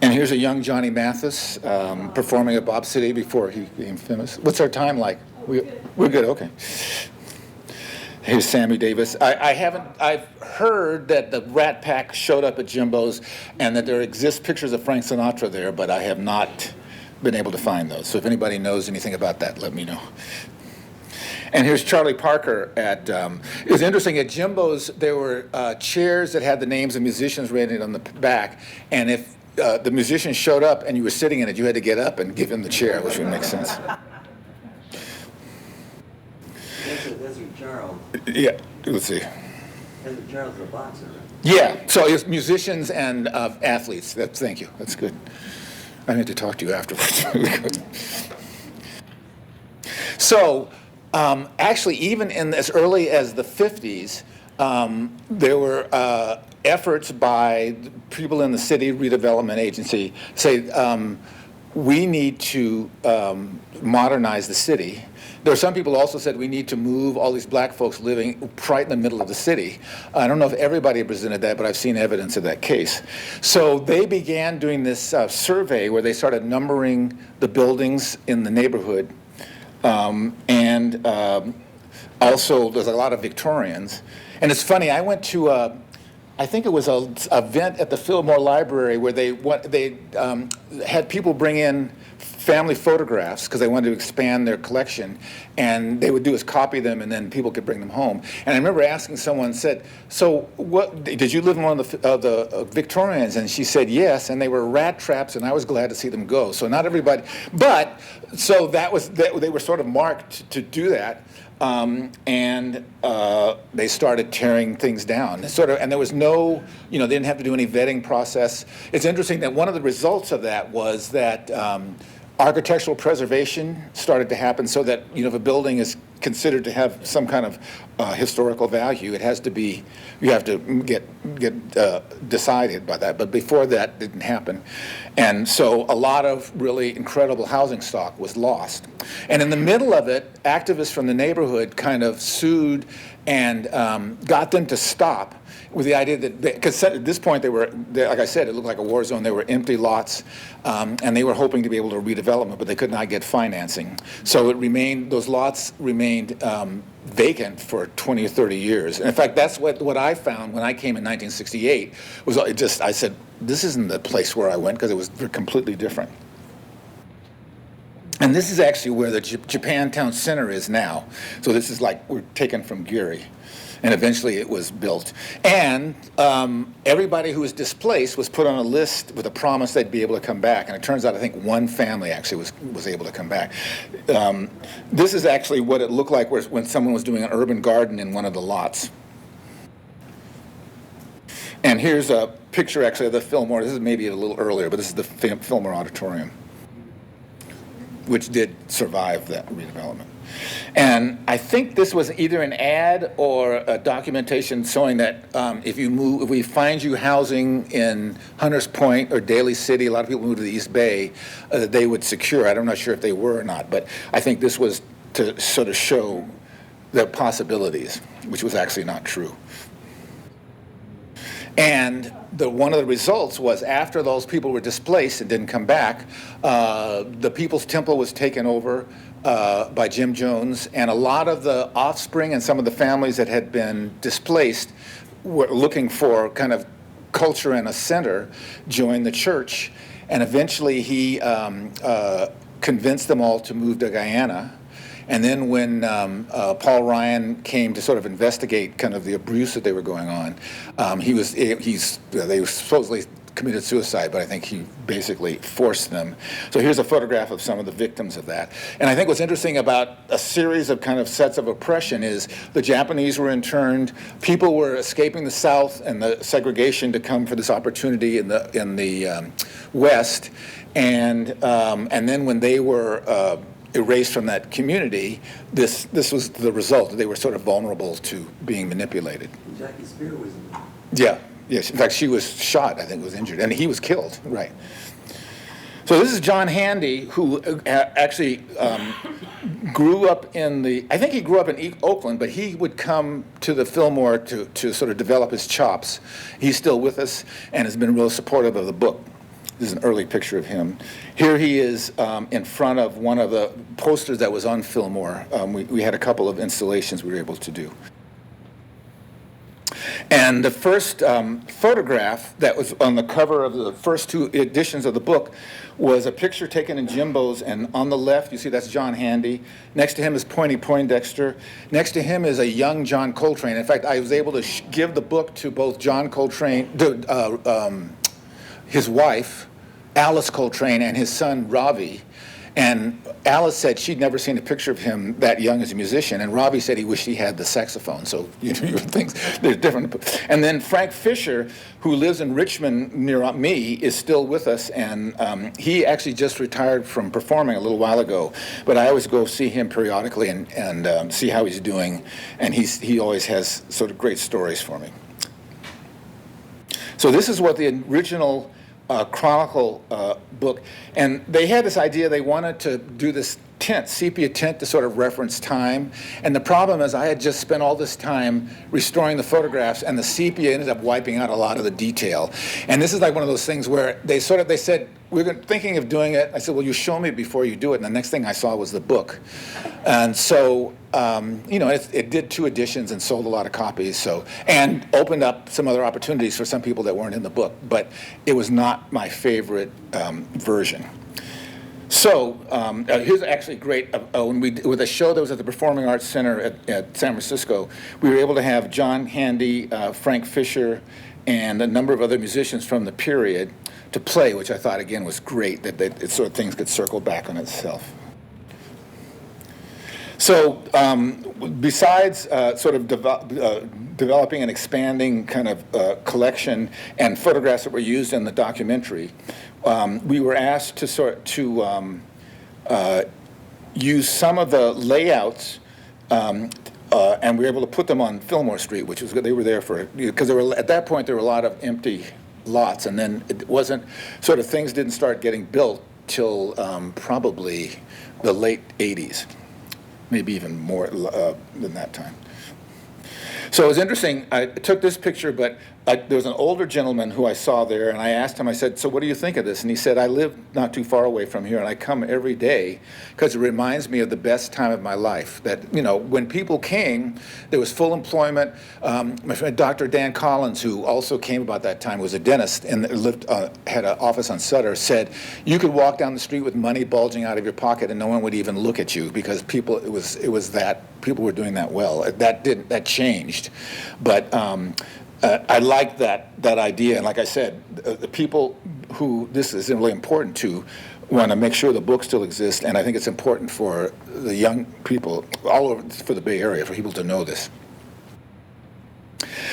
And here's a young Johnny Mathis performing at Bob City before he became famous. What's our time like? We're good, okay. Here's Sammy Davis. I've heard that the Rat Pack showed up at Jimbo's and that there exist pictures of Frank Sinatra there, but I have not been able to find those. So if anybody knows anything about that, let me know. And here's Charlie Parker it was interesting, at Jimbo's there were chairs that had the names of musicians written on the back, and if the musician showed up and you were sitting in it, you had to get up and give him the chair, which would make sense. Gerald. Yeah, let's see. Gerald's a boxer, right? Yeah, so it's musicians and athletes. Thank you. That's good. I need to talk to you afterwards. So, actually, even in as early as the 50s, there were efforts by people in the city redevelopment agency say, we need to modernize the city. There are some people also said we need to move all these black folks living right in the middle of the city. I don't know if everybody presented that, but I've seen evidence of that case. So they began doing this survey where they started numbering the buildings in the neighborhood. And also there's a lot of Victorians. And it's funny, I went to I think it was an event at the Fillmore Library where they had people bring in family photographs because they wanted to expand their collection, and they would do is copy them, and then people could bring them home. And I remember asking someone, said, "So, what did you live in one of the Victorians?" And she said, "Yes," and they were rat traps, and I was glad to see them go. So not everybody, but so they were sort of marked to do that. And they started tearing things down. And there was no, they didn't have to do any vetting process. It's interesting that one of the results of that was that architectural preservation started to happen, so that, if a building is considered to have some kind of historical value, it has to be, you have to get decided by that. But before that didn't happen. And so a lot of really incredible housing stock was lost. And in the middle of it, activists from the neighborhood kind of sued and got them to stop, with the idea that, because at this point like I said, it looked like a war zone. There were empty lots, and they were hoping to be able to redevelop them, but they could not get financing. So those lots remained vacant for 20 or 30 years. And in fact, that's what I found when I came in 1968, I said, this isn't the place where I went, because it was completely different. And this is actually where the Japantown Center is now. So this is like, we're taken from Geary. And eventually it was built. And everybody who was displaced was put on a list with a promise they'd be able to come back. And it turns out, I think one family actually was able to come back. This is actually what it looked like when someone was doing an urban garden in one of the lots. And here's a picture actually of the Fillmore. This is maybe a little earlier, but this is the Fillmore Auditorium, which did survive that redevelopment. And I think this was either an ad or a documentation showing that if we find you housing in Hunters Point or Daly City, a lot of people move to the East Bay, they would secure. I'm not sure if they were or not, but I think this was to sort of show the possibilities, which was actually not true. And one of the results was, after those people were displaced and didn't come back, the People's Temple was taken over by Jim Jones, and a lot of the offspring and some of the families that had been displaced were looking for kind of culture and a center, joined the church, and eventually he convinced them all to move to Guyana. And then when Paul Ryan came to sort of investigate kind of the abuse that they were going on, they supposedly committed suicide, but I think he basically forced them. So here's a photograph of some of the victims of that. And I think what's interesting about a series of kind of sets of oppression is the Japanese were interned, people were escaping the South and the segregation to come for this opportunity in the West, and then when they were erased from that community, this was the result. They were sort of vulnerable to being manipulated. Jackie Spear was in there. Yeah, yes. In fact, she was shot, I think, was injured, and he was killed, right. So this is John Handy, who actually grew up I think he grew up in Oakland, but he would come to the Fillmore to sort of develop his chops. He's still with us and has been real supportive of the book. This is an early picture of him. Here he is in front of one of the posters that was on Fillmore. We had a couple of installations we were able to do. And the first photograph that was on the cover of the first two editions of the book was a picture taken in Jimbo's, and on the left, you see that's John Handy. Next to him is Pointy Poindexter. Next to him is a young John Coltrane. In fact, I was able to give the book to both John Coltrane, his wife, Alice Coltrane, and his son, Ravi. And Alice said she'd never seen a picture of him that young as a musician, and Robbie said he wished he had the saxophone. So you would think there's different. And then Frank Fisher, who lives in Richmond near me, is still with us, and he actually just retired from performing a little while ago. But I always go see him periodically and see how he's doing, and he always has sort of great stories for me. So this is what the original Chronicle book, and they had this idea they wanted to do this tint, sepia tint, to sort of reference time. And the problem is I had just spent all this time restoring the photographs, and the sepia ended up wiping out a lot of the detail. And this is like one of those things where they said, we're thinking of doing it. I said, well, you show me before you do it. And the next thing I saw was the book. And so, it did 2 editions and sold a lot of copies. So, and opened up some other opportunities for some people that weren't in the book. But it was not my favorite version. So here's actually great. With a show that was at the Performing Arts Center at San Francisco, we were able to have John Handy, Frank Fisher, and a number of other musicians from the period to play, which I thought, again, was great, that it sort of things could circle back on itself. So besides sort of developing and expanding kind of collection and photographs that were used in the documentary, we were asked to use some of the layouts, and we were able to put them on Fillmore Street, which was good. They were there because at that point there were a lot of empty lots, and then it wasn't sort of things didn't start getting built till probably the late 80s. Maybe even more than that time. So it was interesting. I took this picture, but there was an older gentleman who I saw there, and I asked him, I said, so what do you think of this? And he said, I live not too far away from here, and I come every day because it reminds me of the best time of my life. That, when people came, there was full employment. My friend Dr. Dan Collins, who also came about that time, was a dentist and had an office on Sutter, said you could walk down the street with money bulging out of your pocket and no one would even look at you because people were doing that well. That changed, but I like that idea, and like I said, the people who this is really important to want to make sure the book still exists, and I think it's important for the young people all over for the Bay Area for people to know this.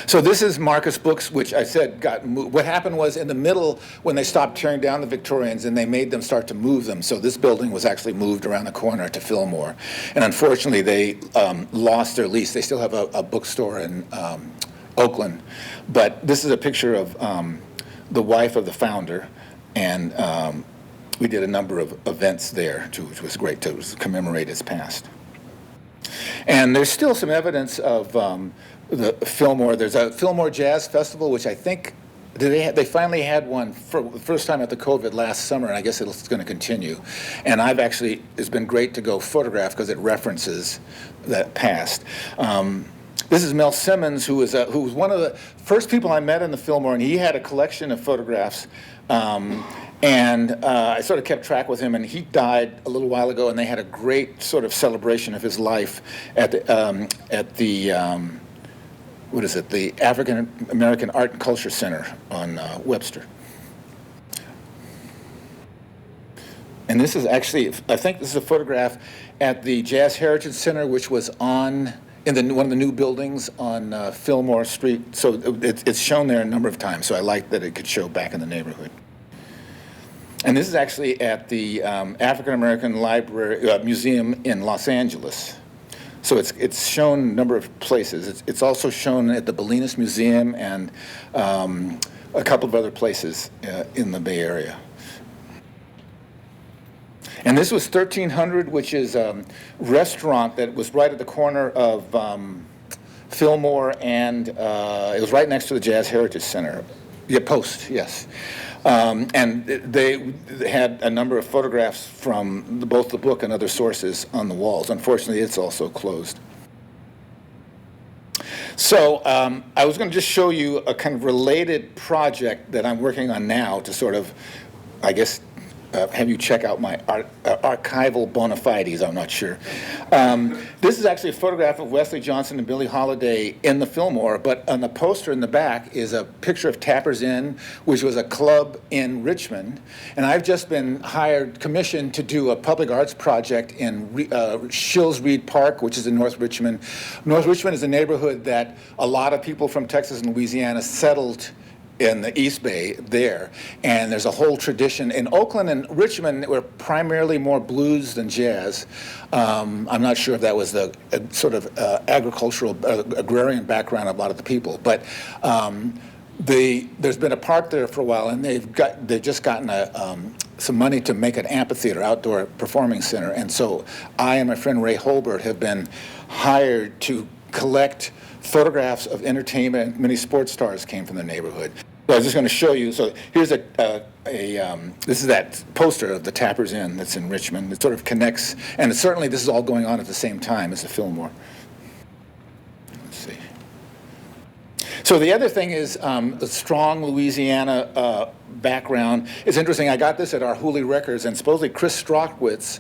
So this is Marcus Books, which I said got moved. What happened was in the middle, when they stopped tearing down the Victorians, and they made them start to move them. So this building was actually moved around the corner to Fillmore. And unfortunately, they lost their lease. They still have a bookstore in Oakland. But this is a picture of the wife of the founder. And we did a number of events there, too, which was great to commemorate his past. And there's still some evidence of the Fillmore. There's a Fillmore Jazz Festival, which I think they finally had one for the first time after COVID last summer, and I guess it's going to continue. And it's been great to go photograph because it references that past. This is Mel Simmons, who was one of the first people I met in the Fillmore, and he had a collection of photographs. And I sort of kept track with him, and he died a little while ago, and they had a great sort of celebration of his life at the the African American Art and Culture Center on Webster. And this is actually, I think this is a photograph at the Jazz Heritage Center, which was in one of the new buildings on Fillmore Street. So it's shown there a number of times, so I liked that it could show back in the neighborhood. And this is actually at the African American Library Museum in Los Angeles. So it's shown a number of places. It's also shown at the Bolinas Museum and a couple of other places in the Bay Area. And this was 1300, which is a restaurant that was right at the corner of Fillmore, and it was right next to the Jazz Heritage Center. Yeah, Post, yes. And they had a number of photographs from both the book and other sources on the walls. Unfortunately, it's also closed. So I was going to just show you a kind of related project that I'm working on now to sort of, I guess, have you check out my archival bona fides. I'm not sure. This is actually a photograph of Wesley Johnson and Billie Holiday in the Fillmore, but on the poster in the back is a picture of Tapper's Inn, which was a club in Richmond. And I've just been commissioned to do a public arts project in Shills Reed Park, which is in North Richmond. North Richmond is a neighborhood that a lot of people from Texas and Louisiana settled in the East Bay there, and there's a whole tradition. In Oakland and Richmond, we're primarily more blues than jazz. I'm not sure if that was the sort of agricultural, agrarian background of a lot of the people, but there's been a park there for a while, and they've just gotten some money to make an amphitheater, outdoor performing center, and so I and my friend Ray Holbert have been hired to collect photographs of entertainment. Many sports stars came from the neighborhood. So I was just going to show you. So here's this is that poster of the Tapper's Inn that's in Richmond. It sort of connects, and certainly this is all going on at the same time as the Fillmore. Let's see. So the other thing is the strong Louisiana background. It's interesting. I got this at our Hooley Records, and supposedly Chris Strockwitz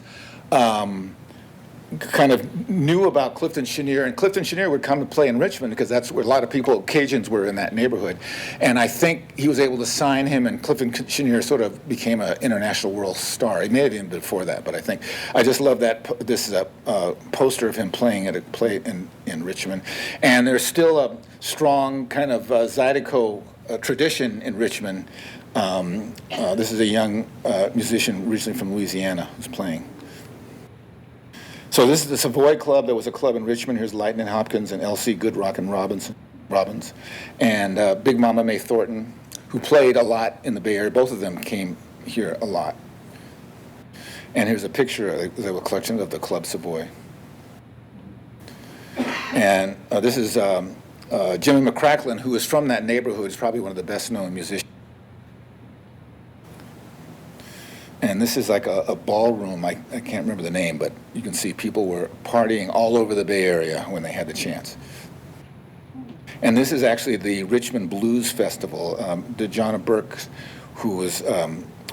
kind of knew about Clifton Chenier, and Clifton Chenier would come to play in Richmond because that's where a lot of people, Cajuns, were in that neighborhood. And I think he was able to sign him, and Clifton Chenier sort of became an international world star. He may have even been before that, but I just love that. This is a poster of him playing at a play in Richmond. And there's still a strong kind of Zydeco tradition in Richmond. This is a young musician originally from Louisiana who's playing. So this is the Savoy Club. There was a club in Richmond. Here's Lightning Hopkins and L.C. Goodrock and Robbins. And Big Mama Mae Thornton, who played a lot in the Bay Area. Both of them came here a lot. And here's a picture of a collection of the Club Savoy. And this is Jimmy McCracklin, who is from that neighborhood. He's probably one of the best-known musicians. And this is like a ballroom. I can't remember the name, but you can see people were partying all over the Bay Area when they had the chance. And this is actually the Richmond Blues Festival. DeJohna Burke, who was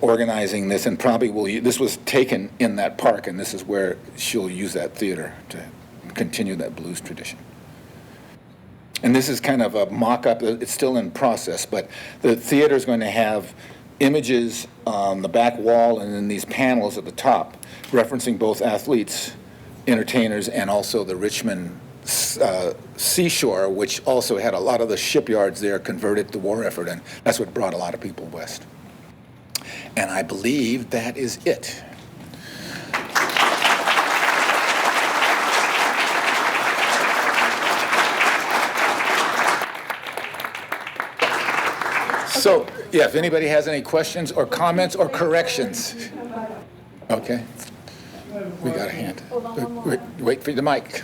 organizing this, and probably this was taken in that park, and this is where she'll use that theater to continue that blues tradition. And this is kind of a mock-up. It's still in process, but the theater is going to have images on the back wall and then these panels at the top referencing both athletes, entertainers, and also the Richmond seashore, which also had a lot of the shipyards there converted to war effort, and that's what brought a lot of people west. And I believe that is it. So, yeah, if anybody has any questions or comments or corrections. Okay. We got a hand. Wait for the mic.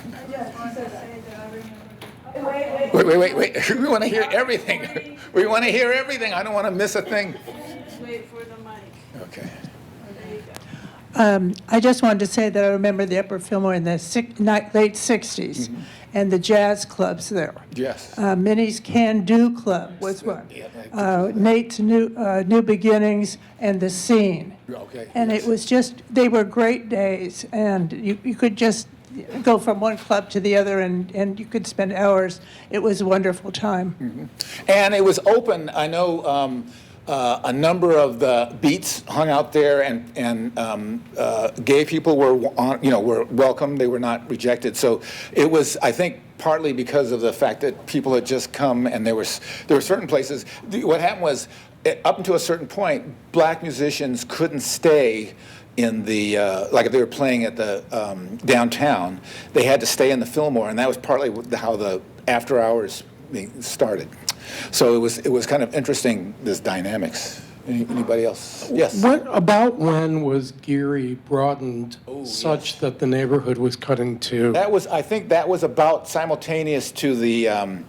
Wait. We want to hear everything. We want to hear everything. I don't want to miss a thing. Wait for the mic. Okay. There you go. I just wanted to say that I remember the Upper Fillmore in the late 60s, and the jazz clubs there. Yes. Minnie's Can Do Club was one. Nate's New Beginnings and The Scene. Okay. And yes. it was just, they were great days, and you could just go from one club to the other, and you could spend hours. It was a wonderful time. Mm-hmm. And it was open. I know a number of the beats hung out there, and gay people were welcome. They were not rejected. So it was, I think, partly because of the fact that people had just come, and there were certain places. What happened was, up until a certain point, black musicians couldn't stay in the like if they were playing at the downtown, they had to stay in the Fillmore, and that was partly how the after hours started. So it was kind of interesting, this dynamics. Anybody else? Yes. What about when was Geary broadened such that the neighborhood was cut in two? I think that was about simultaneous to the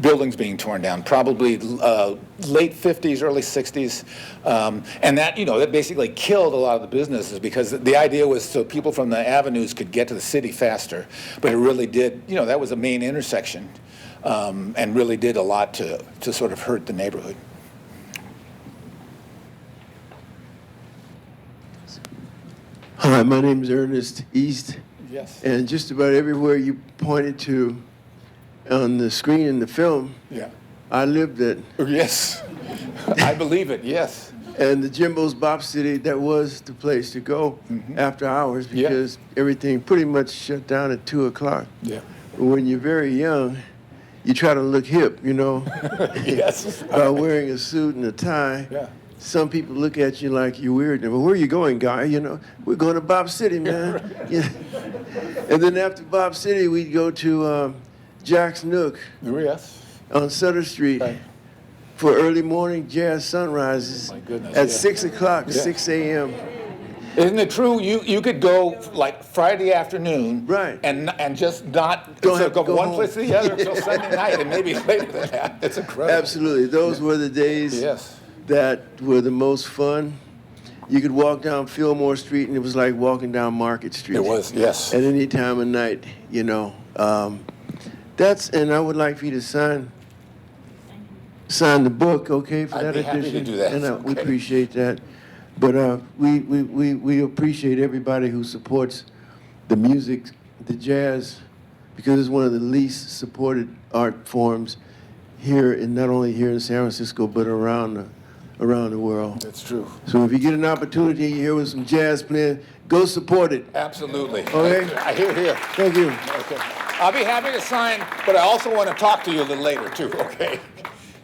buildings being torn down, probably late 50s, early 60s. And that basically killed a lot of the businesses, because the idea was so people from the avenues could get to the city faster. But it really did, that was a main intersection, and really did a lot to sort of hurt the neighborhood. Hi, my name is Ernest East, Yes. and just about everywhere you pointed to on the screen in the film, Yeah. I lived at. Yes. I believe it, yes. And the Jimbo's Bop City, that was the place to go after hours Yeah. because everything pretty much shut down at 2 o'clock. Yeah. But when you're very young, you try to look hip, you know, Yes. by wearing a suit and a tie. Yeah. Some people look at you like you're weird. Well, where are you going, guy? You know, we're going to Bop City, man. Yeah. And then after Bop City, we'd go to Jack's Nook Yes. on Sutter Street. Right. For early morning jazz sunrises My goodness, at yeah. 6 o'clock, Yeah. 6 a.m. Isn't it true? You could go like Friday afternoon, Right. and just not Don't so have to go go one home. place to the other until Sunday night, and maybe later than that. It's incredible. Absolutely. Those were the days Yes. that were the most fun. You could walk down Fillmore Street, and it was like walking down Market Street. It was. Yes. At any time of night, you know. And I would like for you to sign the book, okay, for I'd that be happy to edition. do that. And we Okay. appreciate that. But we appreciate everybody who supports the music, the jazz, because it's one of the least supported art forms here, and not only here in San Francisco, but around the world. That's true. So if you get an opportunity, you hear with some jazz playing, go support it. Absolutely. Okay. I hear. Thank you. Okay. I'll be happy to sign, but I also want to talk to you a little later too. Okay.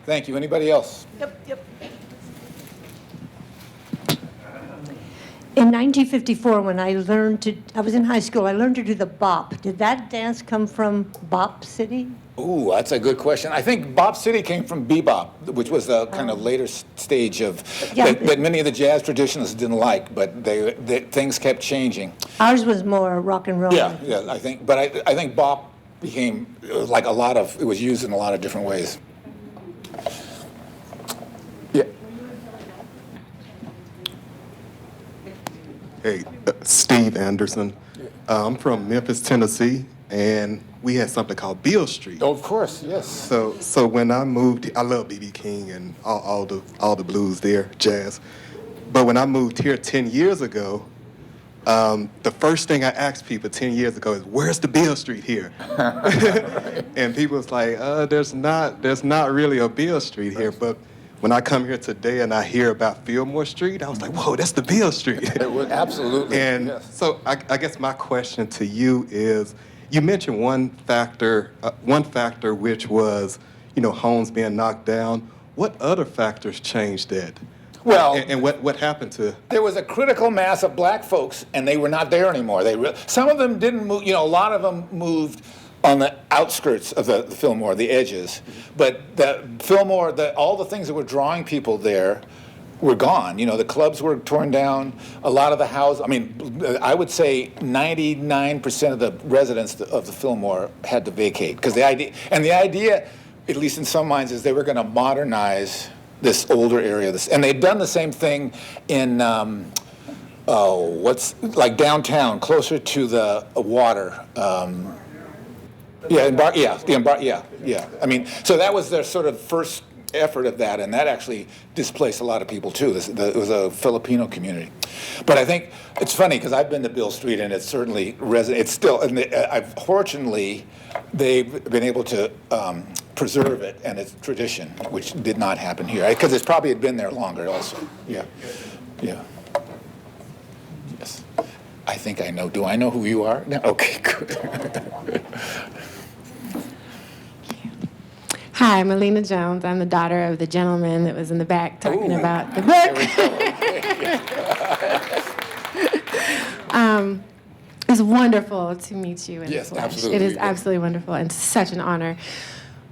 Thank you. Anybody else? Yep. In 1954, when I was in high school, I learned to do the bop. Did that dance come from Bop City? Ooh, that's a good question. I think Bop City came from bebop, which was a kind of later stage of Yeah. that many of the jazz traditionalists didn't like, but things kept changing. Ours was more rock and roll. Yeah, I think, but I think bop became like it was used in a lot of different ways. Yeah. Hey, Steve Anderson. I'm from Memphis, Tennessee, and we had something called Beale Street. Oh, of course, yes. So when I moved, I love B.B. King and all the blues there, jazz. But when I moved here 10 years ago, the first thing I asked people 10 years ago is, "Where's the Beale Street here?" And people was like, "There's not really a Beale Street here." But when I come here today and I hear about Fillmore Street, I was like, "Whoa, that's the Beale Street." It was absolutely. And yes. so I guess my question to you is, you mentioned one factor which was, homes being knocked down. What other factors changed that? Well, And what happened to? there was a critical mass of black folks, and they were not there anymore. Some of them didn't move. A lot of them moved on the outskirts of the Fillmore, the edges. But the Fillmore, all the things that were drawing people there were gone. The clubs were torn down. A lot of the houses. I would say 99% of the residents of the Fillmore had to vacate because the idea, at least in some minds, is they were going to modernize this older area. And they'd done the same thing in like downtown, closer to the water. So that was their sort of first effort of that, and that actually displaced a lot of people too. It was a Filipino community. But I think it's funny because I've been to Beale Street, and it's certainly it's still. And fortunately, they've been able to preserve it and its tradition, which did not happen here because it's probably had been there longer also. Yeah. Yes. I think I know. Do I know who you are? No. Okay. Good. Hi, I'm Alina Jones. I'm the daughter of the gentleman that was in the back talking about the book. It's wonderful to meet you in the Yes, flesh. absolutely. It is absolutely wonderful and such an honor.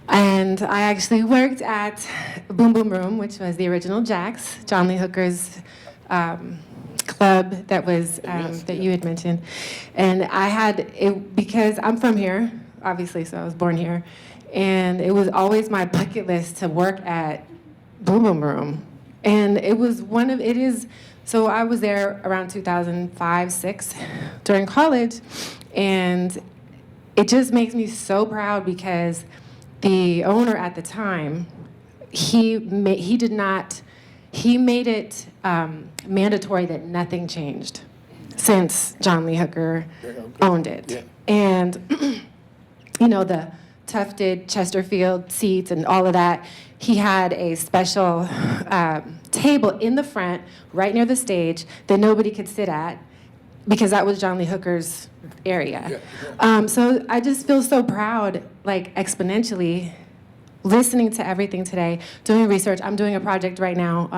And I actually worked at Boom Boom Room, which was the original Jack's, John Lee Hooker's club that was that you had mentioned. And I had it because I'm from here, obviously, so I was born here. And it was always my bucket list to work at Boom Boom Room. And so I was there around 2005, 6 during college. And it just makes me so proud because the owner at the time, he made it mandatory that nothing changed. since John Lee Hooker owned it. Yeah. And, you know, the tufted Chesterfield seats and all of that, he had a special table in the front, right near the stage, that nobody could sit at, because that was John Lee Hooker's area. So I just feel so proud, like exponentially, listening to everything today, doing research. I'm doing a project right now.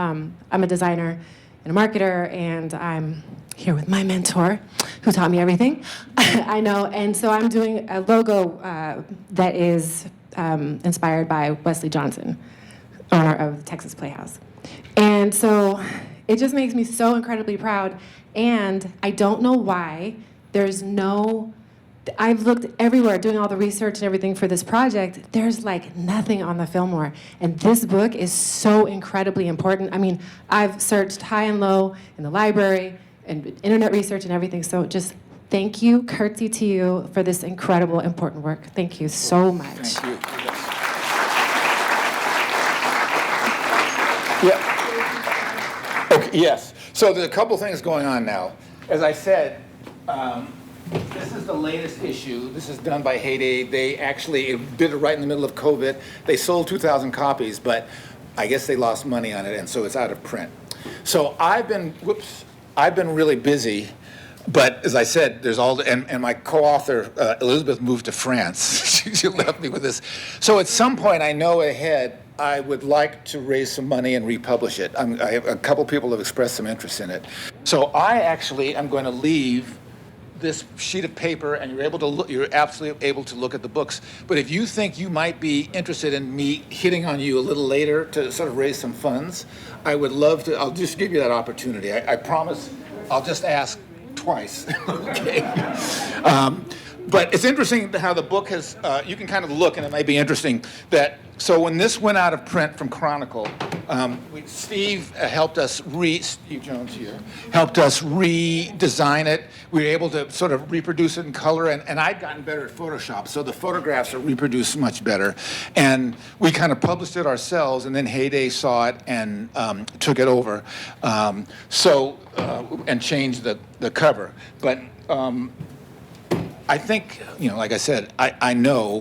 I'm a designer and a marketer, and I'm here with my mentor, who taught me everything. I know, and so I'm doing a logo that is inspired by Wesley Johnson, owner of the Texas Playhouse. And so it just makes me so incredibly proud, and I don't know why there's no, I've looked everywhere doing all the research and everything for this project. There's like nothing on the Fillmore. And this book is so incredibly important. I mean, I've searched high and low in the library and internet research and everything. So just thank you, curtsy to you for this incredible, important work. Thank you so much. Thank you. Yeah. Okay, yes. So there's a couple things going on now. As I said, this is the latest issue. This is done by Heyday. They actually did it right in the middle of COVID. They sold 2,000 copies, but I guess they lost money on it, and so it's out of print. So I've been really busy, but as I said, there's all, and my co-author, Elizabeth, moved to France. She left me with this. So at some point, I know ahead, I would like to raise some money and republish it. I have a couple people have expressed some interest in it. So I actually am going to leave this sheet of paper, and you're absolutely able to look at the books. But if you think you might be interested in me hitting on you a little later to sort of raise some funds, I would love to. I'll just give you that opportunity. I promise I'll just ask twice. Okay. But it's interesting how the book has, you can kind of look, and it might be interesting that, so when this went out of print from Chronicle, Steve helped us Steve Jones here, helped us redesign it. We were able to sort of reproduce it in color, and I'd gotten better at Photoshop, so the photographs are reproduced much better. And we kind of published it ourselves, and then Heyday saw it and took it over, and changed the cover. But I think, like I said, I know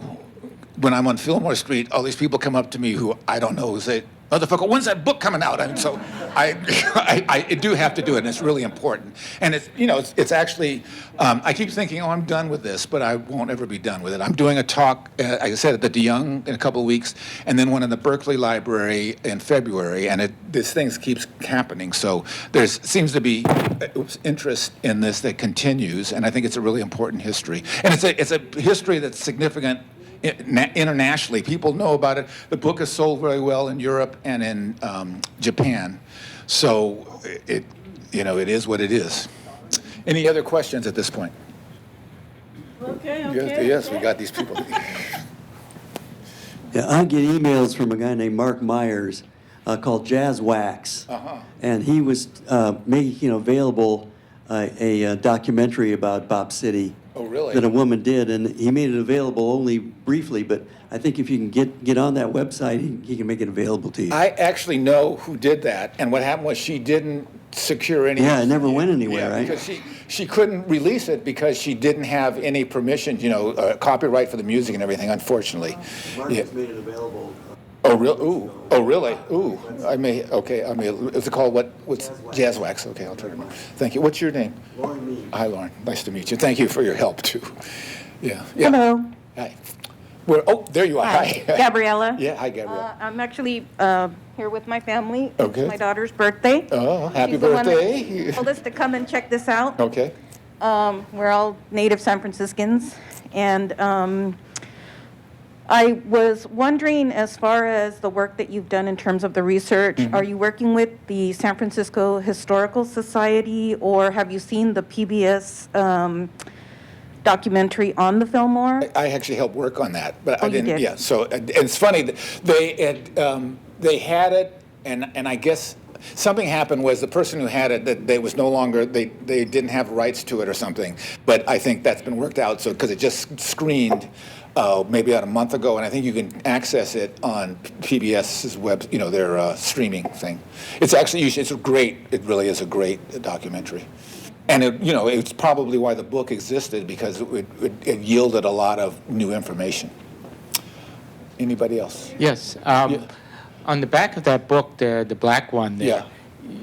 when I'm on Fillmore Street, all these people come up to me who I don't know, who say, "Motherfucker, when's that book coming out?" And so I do have to do it, and it's really important. And it's actually, I keep thinking, I'm done with this, but I won't ever be done with it. I'm doing a talk, like I said, at the DeYoung in a couple of weeks, and then one in the Berkeley Library in February, and this thing keeps happening. So there seems to be interest in this that continues, and I think it's a really important history. And it's a history that's significant internationally. People know about it. The book is sold very well in Europe and in Japan. So it is what it is. Any other questions at this point? Okay. Yes, we got these people. Yeah, I get emails from a guy named Mark Myers called Jazz Wax, and he was making available a documentary about Bop City. Oh, really? That a woman did, and he made it available only briefly, but I think if you can get on that website, he can make it available to you. I actually know who did that, and what happened was she didn't secure any. Yeah, it never went anywhere, right? Because she couldn't release it because she didn't have any permission, copyright for the music and everything, unfortunately. Mark has made it available. Oh, really? Ooh. Oh, really? Ooh. Is it called what's Jazz Wax? Okay, I'll try to remember. Thank you. What's your name? Lauren Mead. Hi, Lauren. Nice to meet you. Thank you for your help, too. Yeah. Hello. Hi. There you are. Hi. Gabriella. Yeah, hi, Gabriella. I'm actually here with my family. Okay. It's my daughter's birthday. Oh, happy She's the one that birthday. told us to come and check this out. Okay. We're all native San Franciscans. And I was wondering, as far as the work that you've done in terms of the research, are you working with the San Francisco Historical Society, or have you seen the PBS documentary on the Fillmore? I actually helped work on that, but Oh, I didn't. you did? Yeah. So and it's funny that they had it, and I guess something happened was the person who had it that they was no longer they didn't have rights to it or something. But I think that's been worked out. So because it just screened. Maybe about a month ago, and I think you can access it on PBS's web, their streaming thing. It's actually, it really is a great documentary. And it's probably why the book existed, because it yielded a lot of new information. Anybody else? Yes. On the back of that book, the black one there,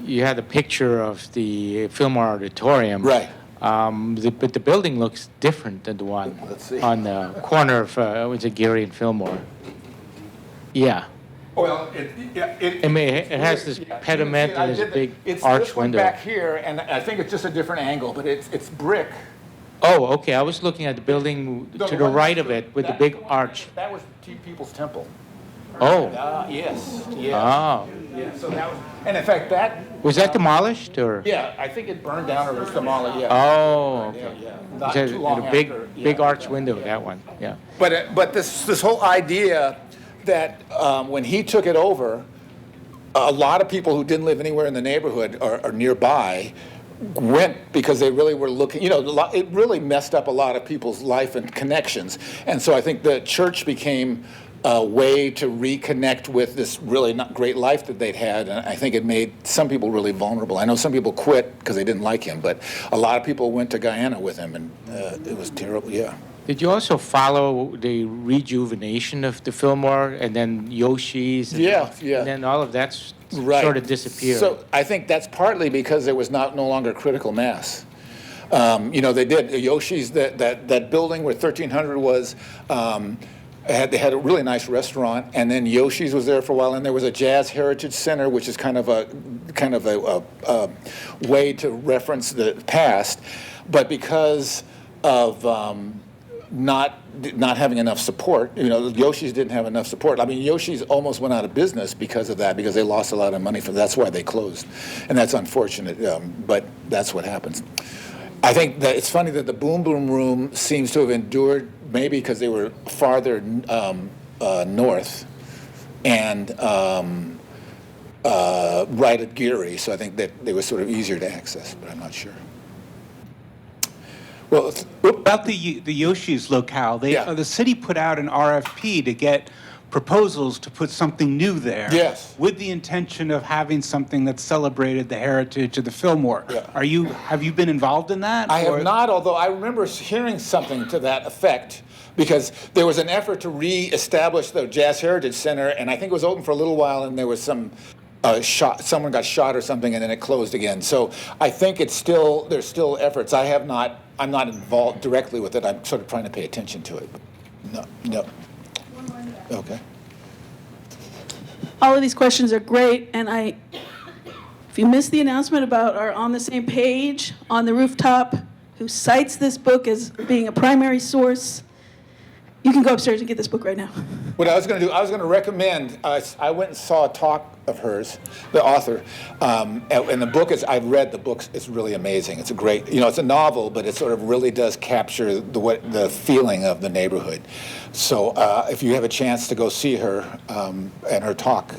you had a picture of the Fillmore Auditorium. Right. But the building looks different than the one on the corner of, was it Geary and Fillmore? Yeah. Well, I mean, it has this pediment and this big arch this one window. back here, and I think it's just a different angle, but it's brick. Oh, okay. I was looking at the building to the right of it with the big arch. That was People's Temple. Oh. Yes. Oh. Yeah. So that was, and in fact, that Was that demolished or? Yeah, I think it burned down or was demolished. Yeah. Oh, okay. Yeah. Not It has too long a big, after. big arch window. That one. Yeah. But this whole idea that when he took it over, a lot of people who didn't live anywhere in the neighborhood or nearby went because they really were looking, it really messed up a lot of people's life and connections. And so I think the church became a way to reconnect with this really not great life that they'd had. And I think it made some people really vulnerable. I know some people quit because they didn't like him, but a lot of people went to Guyana with him, and it was terrible, yeah. Did you also follow the rejuvenation of the Fillmore and then Yoshi's? Yeah. And then all of that's Right. sort of disappeared. So I think that's partly because there was no longer critical mass. They did. Yoshi's, that building where 1300 was, they had a really nice restaurant, and then Yoshi's was there for a while, and there was a Jazz Heritage Center, which is kind of a way to reference the past, but because of not having enough support, Yoshi's didn't have enough support. I mean, Yoshi's almost went out of business because of that, because they lost a lot of money that's why they closed, and that's unfortunate, but that's what happens. I think that it's funny that the Boom Boom Room seems to have endured, maybe because they were farther north and right at Geary, so I think that they were sort of easier to access, but I'm not sure. Well, about the Yoshi's locale, the city put out an RFP to get proposals to put something new there. Yes. With the intention of having something that celebrated the heritage of the Fillmore. Yeah. Have you been involved in that? I have not, although I remember hearing something to that effect, because there was an effort to re-establish the Jazz Heritage Center, and I think it was open for a little while, and there was some someone got shot or something, and then it closed again. So I think there's still efforts. I'm not involved directly with it. I'm sort of trying to pay attention to it. No. Okay. All of these questions are great, and if you missed the announcement about our On the Same Page on the rooftop, who cites this book as being a primary source, you can go upstairs and get this book right now. What I was going to do, I was going to recommend, I went and saw a talk of hers, the author, and the book I've read the book, it's really amazing. It's a great, it's a novel, but it sort of really does capture the feeling of the neighborhood. So if you have a chance to go see her and her talk,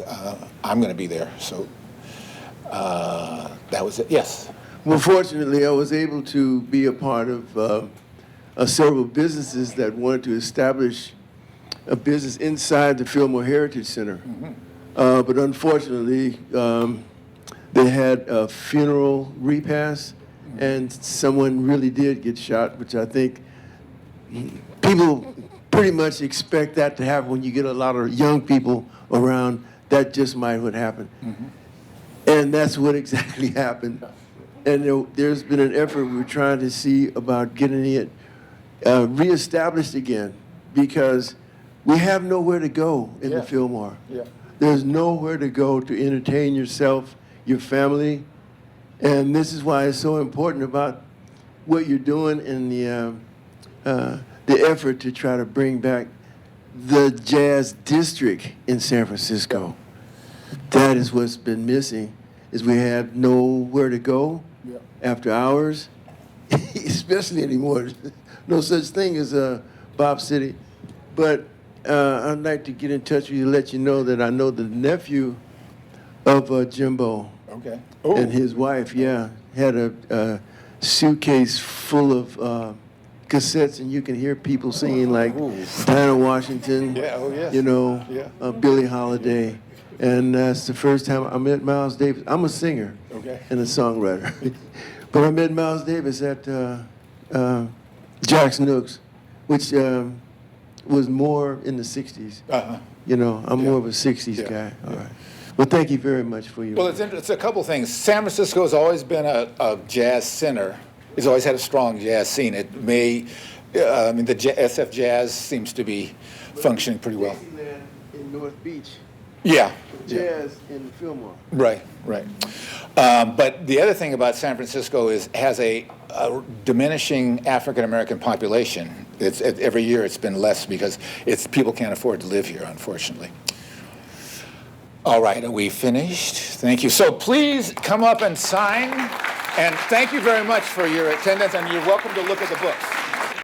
I'm going to be there. So that was it. Yes? Well, fortunately, I was able to be a part of several businesses that wanted to establish a business inside the Fillmore Heritage Center. Mm-hmm. But unfortunately, they had a funeral repast, and someone really did get shot, which I think people pretty much expect that to happen when you get a lot of young people around. That just might what happen. Mm-hmm. And that's what exactly happened. And there's been an effort we're trying to see about getting it reestablished again, because we have nowhere to go in the Fillmore. Yeah. There's nowhere to go to entertain yourself, your family, and this is why it's so important about what you're doing in the effort to try to bring back the jazz district in San Francisco. That is what's been missing, is we have nowhere to go after hours, especially anymore. No such thing as a Bop City. But I'd like to get in touch with you to let you know that I know the nephew of Jimbo. Okay. And his wife, had a suitcase full of cassettes, and you can hear people singing like Dinah Washington, Billie Holiday. And that's the first time I met Miles Davis. I'm a singer and a songwriter. But I met Miles Davis at Jack's Nooks, which was more in the 60s. You know, I'm more of a 60s guy. All right. Well, thank you very much for your... Well, it's a couple things. San Francisco has always been a jazz center. It's always had a strong jazz scene. It may, I mean, the SF Jazz seems to be functioning pretty well. Dixieland in North Beach. Yeah. Jazz in Fillmore. Right, right. But the other thing about San Francisco is has a diminishing African American population. Every year it's been less because people can't afford to live here, unfortunately. All right, are we finished? Thank you. So please come up and sign. And thank you very much for your attendance, and you're welcome to look at the books.